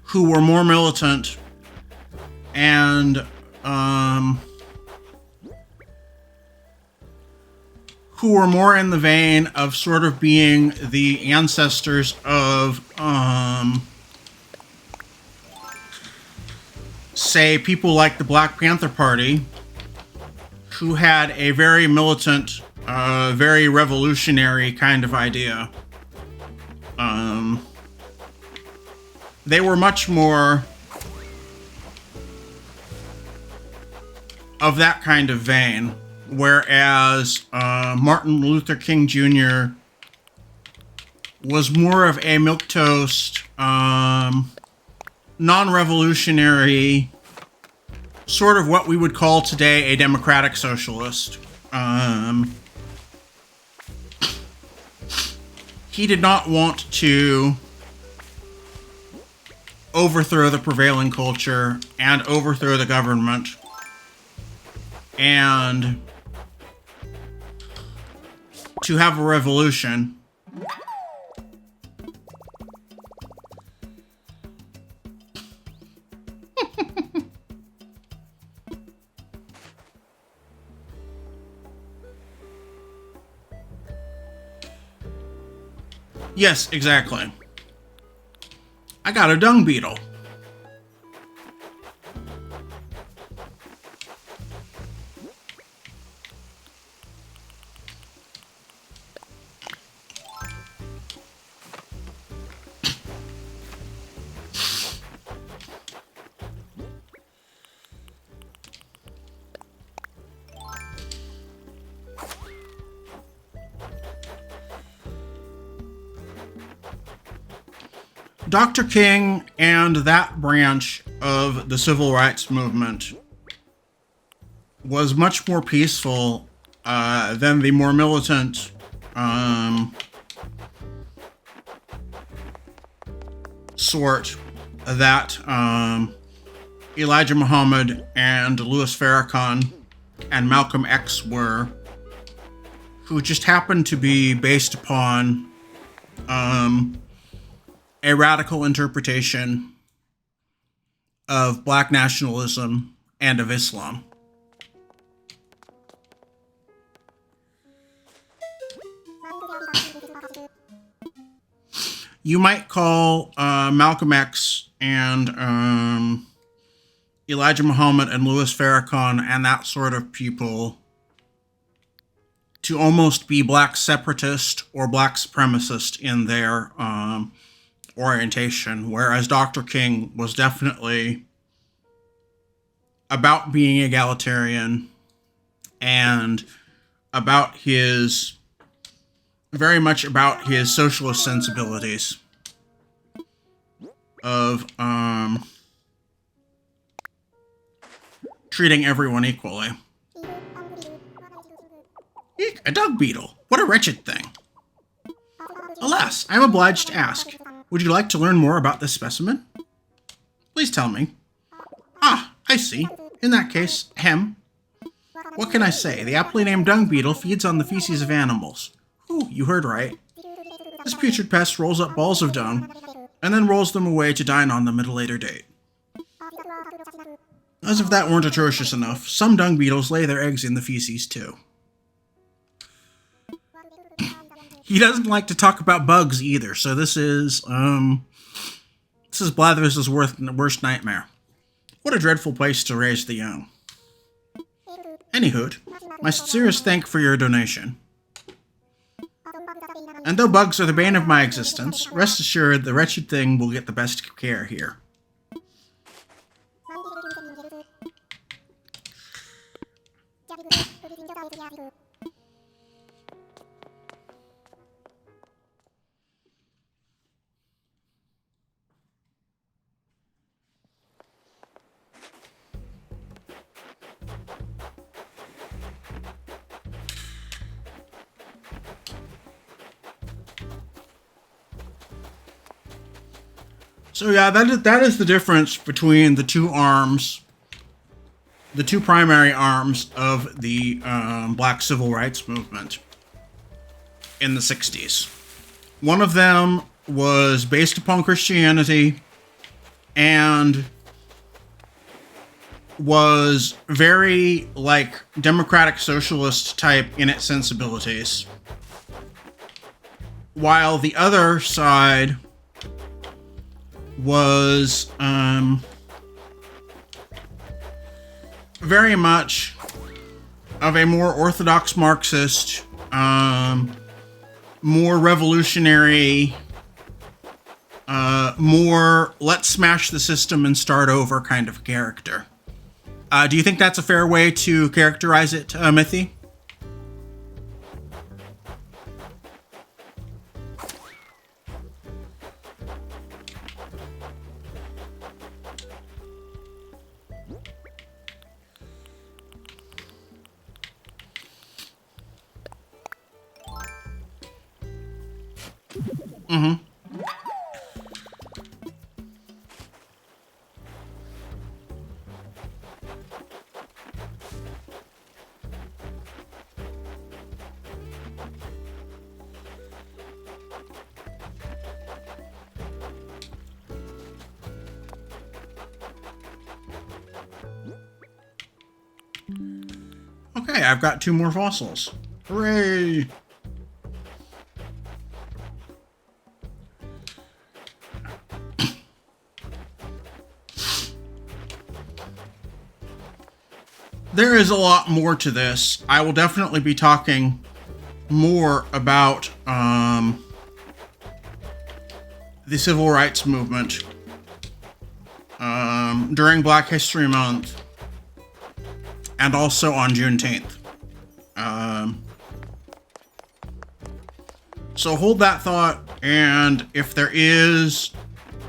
[SPEAKER 1] who were more militant and who were more in the vein of sort of being the ancestors of, say, people like the Black Panther Party, who had a very militant, very revolutionary kind of idea. They were much more of that kind of vein, whereas Martin Luther King Jr. was more of a milquetoast, non-revolutionary, sort of what we would call today a democratic socialist. He did not want to overthrow the prevailing culture and overthrow the government and to have a revolution. Yes, exactly. I got a dung beetle. Dr. King and that branch of the civil rights movement was much more peaceful than the more militant sort that Elijah Muhammad and Louis Farrakhan and Malcolm X were, who just happened to be based upon a radical interpretation of black nationalism and of Islam. You might call Malcolm X and Elijah Muhammad and Louis Farrakhan and that sort of people to almost be black separatist or black supremacist in their orientation, whereas Dr. King was definitely about being egalitarian and about his, very much about his socialist sensibilities of treating everyone equally. Eek, a dog beetle. What a wretched thing. Alas, I am obliged to ask, would you like to learn more about this specimen? Please tell me. Ah, I see. In that case, what can I say? The aptly named dung beetle feeds on the feces of animals. Ooh, you heard right. This putrid pest rolls up balls of dung, and then rolls them away to dine on them at a later date. As if that weren't atrocious enough, some dung beetles lay their eggs in the feces too. He doesn't like to talk about bugs either, so this is Blathers' worst nightmare. What a dreadful place to raise the young. Anywho, my sincerest thank for your donation. And though bugs are the bane of my existence, rest assured the wretched thing will get the best care here. So yeah, that is the difference between the two arms, the two primary arms of the Black Civil Rights Movement in the 60s. One of them was based upon Christianity and was very, like, democratic socialist type in its sensibilities. While the other side was very much of a more orthodox Marxist, more revolutionary, more let's smash the system and start over kind of character. Do you think that's a fair way to characterize it, Mithy? Mm-hmm. Okay, I've got 2 more fossils. Hooray! there is a lot more to this. I will definitely be talking more about the civil rights movement during Black History Month and also on Juneteenth. So hold that thought, and if there is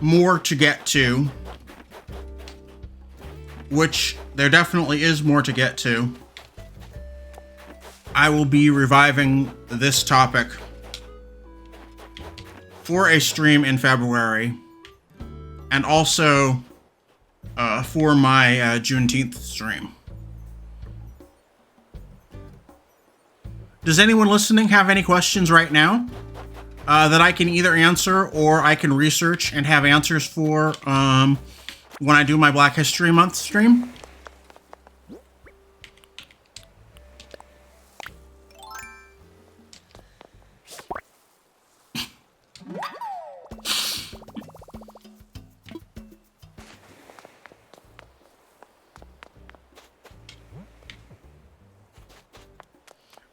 [SPEAKER 1] more to get to, which there definitely is more to get to, I will be reviving this topic for a stream in February, and also for my Juneteenth stream. Does anyone listening have any questions right now that I can either answer or I can research and have answers for when I do my Black History Month stream?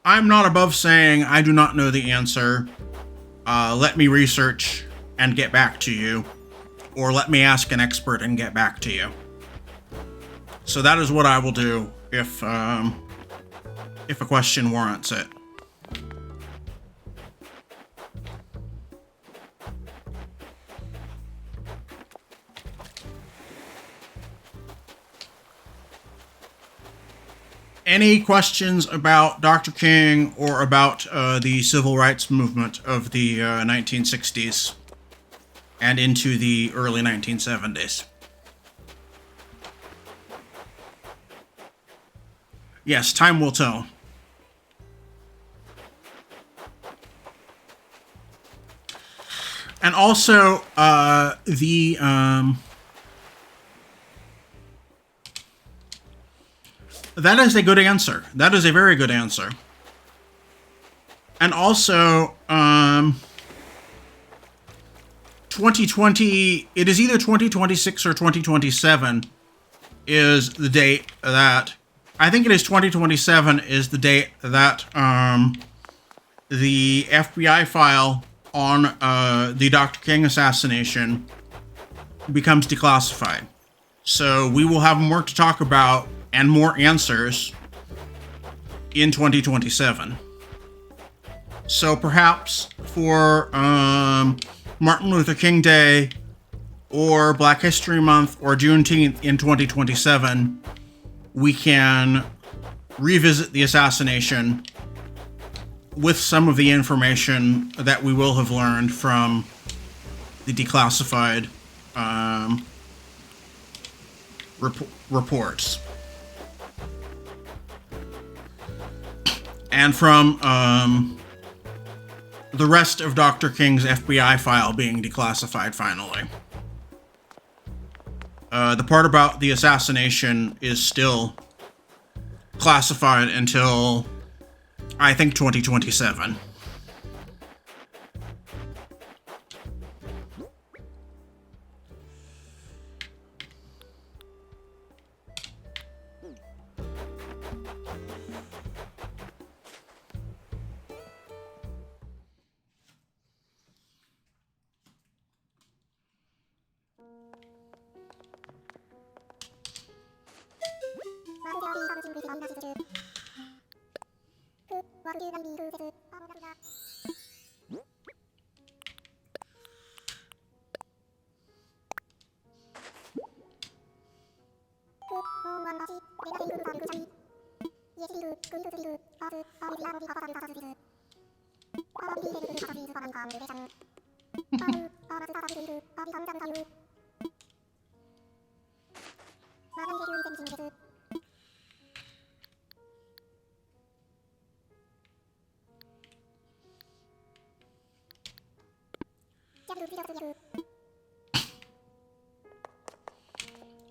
[SPEAKER 1] I'm not above saying I do not know the answer. Let me research and get back to you. Or let me ask an expert and get back to you. So that is what I will do if a question warrants it. Any questions about Dr. King or about the civil rights movement of the 1960s and into the early 1970s? Yes, time will tell. And also, that is a good answer. That is a very good answer. And also, 2020, it is either 2026 or 2027 is the date that, I think it is 2027 is the date that the FBI file on the Dr. King assassination becomes declassified. So we will have more to talk about and more answers in 2027. So perhaps for Martin Luther King Day or Black History Month or Juneteenth in 2027, we can revisit the assassination with some of the information that we will have learned from the declassified reports. And from the rest of Dr. King's FBI file being declassified finally. The part about the assassination is still classified until, I think, 2027.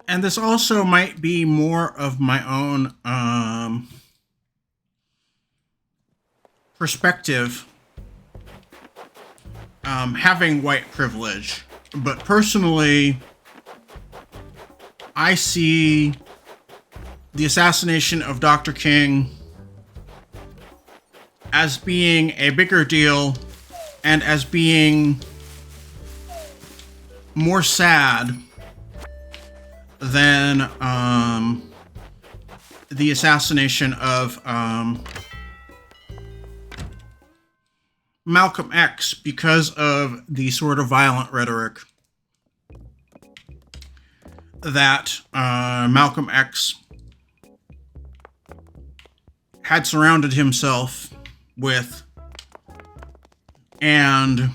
[SPEAKER 1] And this also might be more of my own perspective, having white privilege. But personally, I see the assassination of Dr. King as being a bigger deal and as being more sad than the assassination of Malcolm X, because of the sort of violent rhetoric that Malcolm X had surrounded himself with, and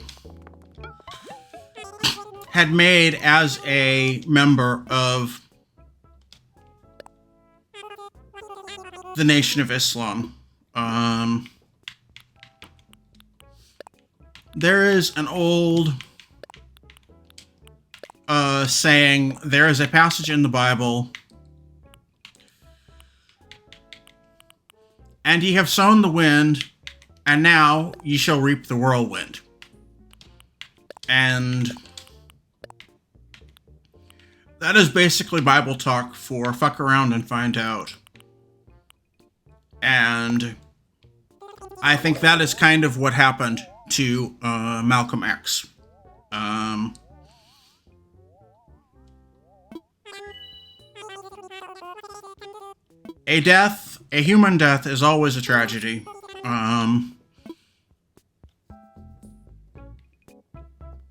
[SPEAKER 1] had made as a member of the Nation of Islam. There is an old saying, there is a passage in the Bible, and ye have sown the wind, and now ye shall reap the whirlwind. And that is basically Bible talk for fuck around and find out. And I think that is kind of what happened to Malcolm X. A human death is always a tragedy.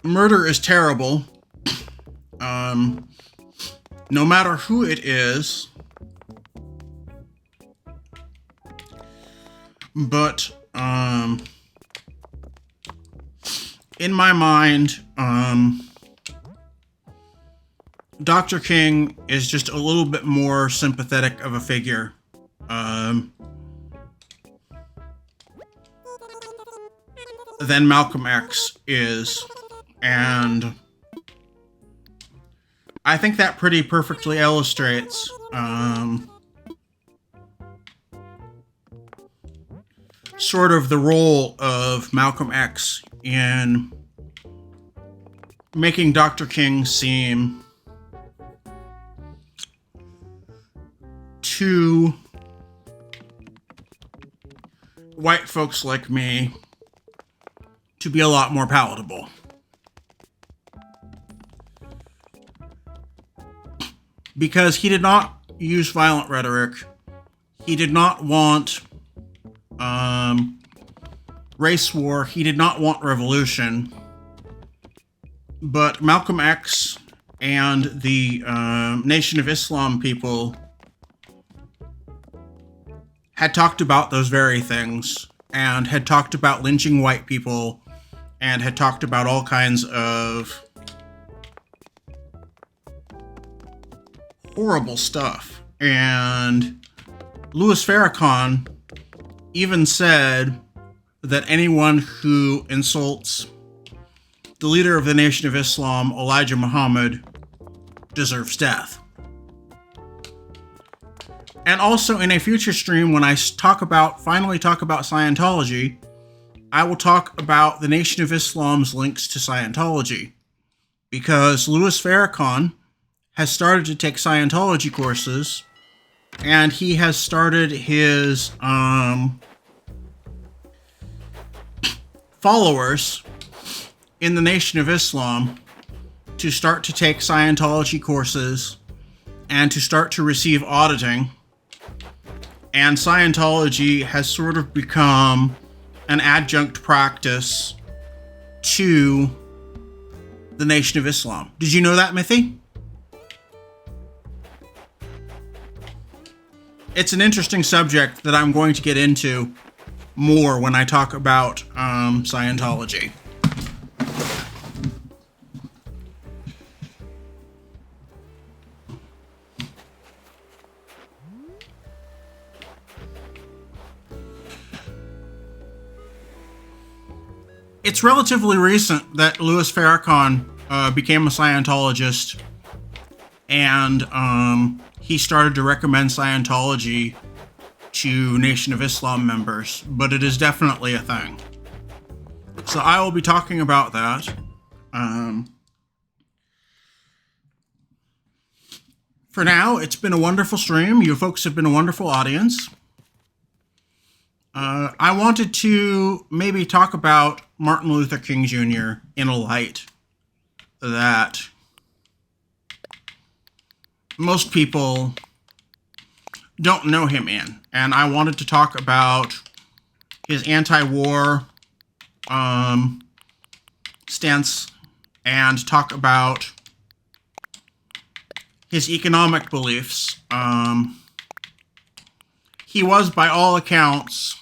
[SPEAKER 1] Murder is terrible. No matter who it is. But, in my mind, Dr. King is just a little bit more sympathetic of a figure. Than Malcolm X is. And I think that pretty perfectly illustrates sort of the role of Malcolm X in making Dr. King seem to white folks like me to be a lot more palatable. Because he did not use violent rhetoric. He did not want race war. He did not want revolution. But Malcolm X and the Nation of Islam people had talked about those very things, and had talked about lynching white people, and had talked about all kinds of horrible stuff. And Louis Farrakhan even said that anyone who insults the leader of the Nation of Islam, Elijah Muhammad, deserves death. And also in a future stream, when I finally talk about Scientology, I will talk about the Nation of Islam's links to Scientology. Because Louis Farrakhan has started to take Scientology courses, and he has started his followers in the Nation of Islam to start to take Scientology courses and to start to receive auditing. And Scientology has sort of become an adjunct practice to the Nation of Islam. Did you know that, Mithy? It's an interesting subject that I'm going to get into more when I talk about Scientology. It's relatively recent that Louis Farrakhan became a Scientologist, and he started to recommend Scientology to Nation of Islam members, but it is definitely a thing. So I will be talking about For now, it's been a wonderful stream. You folks have been a wonderful audience. I wanted to maybe talk about Martin Luther King Jr. in a light that most people don't know him in. And I wanted to talk about his anti-war stance and talk about his economic beliefs. He was, by all accounts,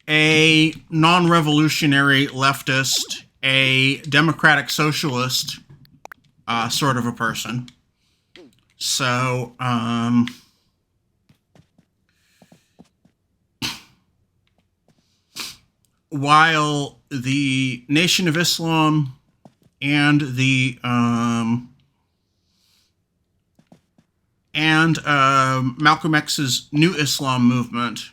[SPEAKER 1] a non-revolutionary leftist, a democratic socialist sort of a person. So, while the Nation of Islam and the Malcolm X's New Islam movement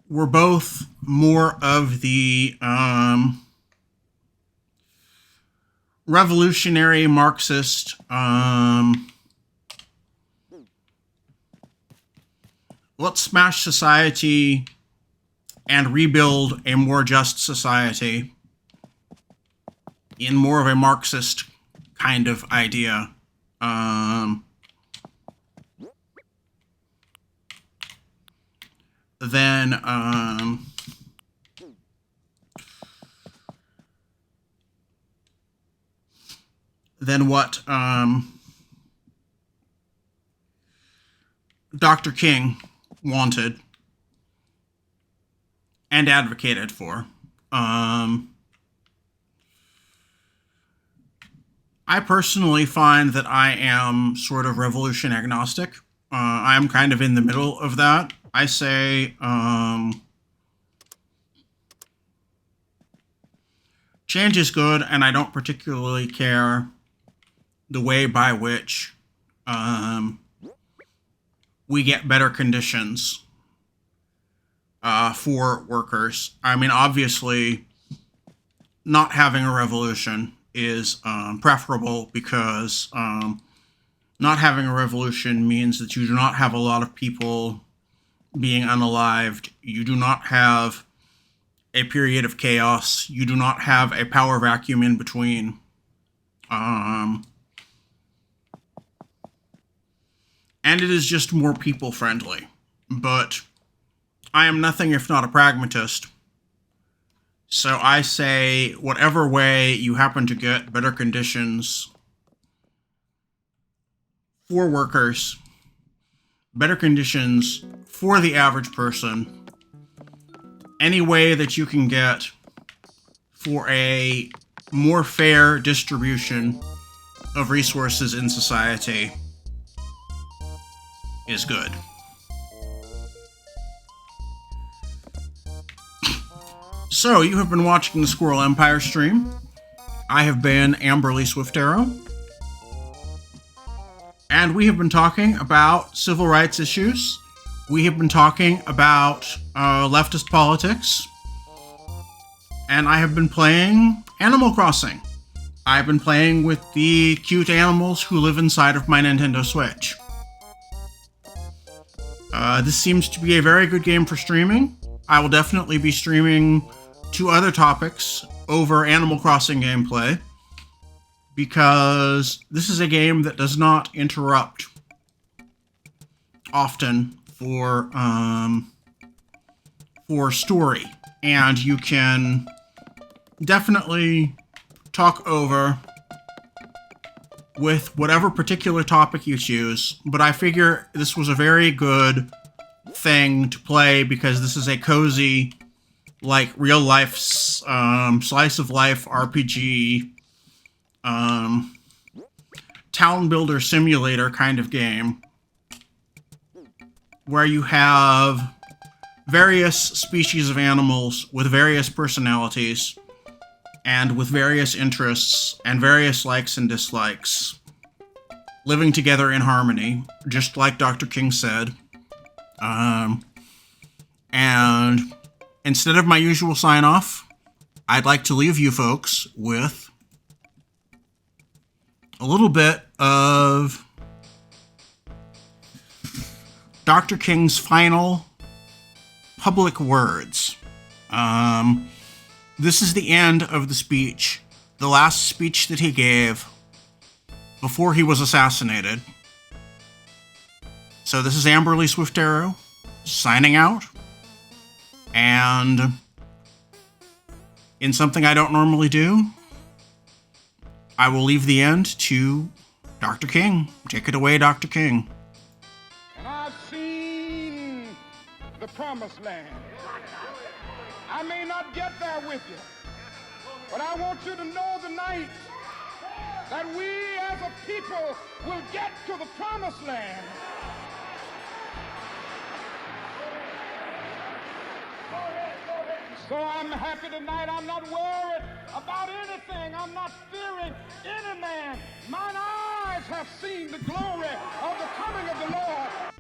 [SPEAKER 1] were both more of the revolutionary Marxist, let's smash society and rebuild a more just society in more of a Marxist kind of idea. Than what Dr. King wanted and advocated for. I personally find that I am sort of revolution agnostic. I'm kind of in the middle of that. I say change is good, and I don't particularly care the way by which we get better conditions for workers. I mean, obviously, not having a revolution is preferable because not having a revolution means that you do not have a lot of people being unalived. You do not have a period of chaos. You do not have a power vacuum in between. And it is just more people-friendly. But I am nothing if not a pragmatist. So I say, whatever way you happen to get better conditions for workers, better conditions for the average person, any way that you can get for a more fair distribution of resources in society is good. So, you have been watching the Squirrel Empire stream. I have been Amberlee Swift Arrow. And we have been talking about civil rights issues. We have been talking about leftist politics. And I have been playing Animal Crossing. I've been playing with the cute animals who live inside of my Nintendo Switch. This seems to be a very good game for streaming. I will definitely be streaming 2 other topics over Animal Crossing gameplay, because this is a game that does not interrupt often for story, and you can definitely talk over with whatever particular topic you choose. But I figure this was a very good thing to play because this is a cozy, like, real life slice of life RPG town builder simulator kind of game where you have various species of animals with various personalities and with various interests and various likes and dislikes living together in harmony, just like Dr. King said. And instead of my usual sign-off, I'd like to leave you folks with a little bit of Dr. King's final public words. This is the end of the speech, the last speech that he gave before he was assassinated. So this is Amberlee Swift Arrow signing out. And in something I don't normally do, I will leave the end to Dr. King. Take it away, Dr. King.
[SPEAKER 2] And I've seen the promised land. I may not get there with you, but I want you to know tonight that we as a people will get to the promised land. So I'm happy tonight. I'm not worried about anything. I'm not fearing any man. Mine eyes have seen the glory of the coming of the Lord.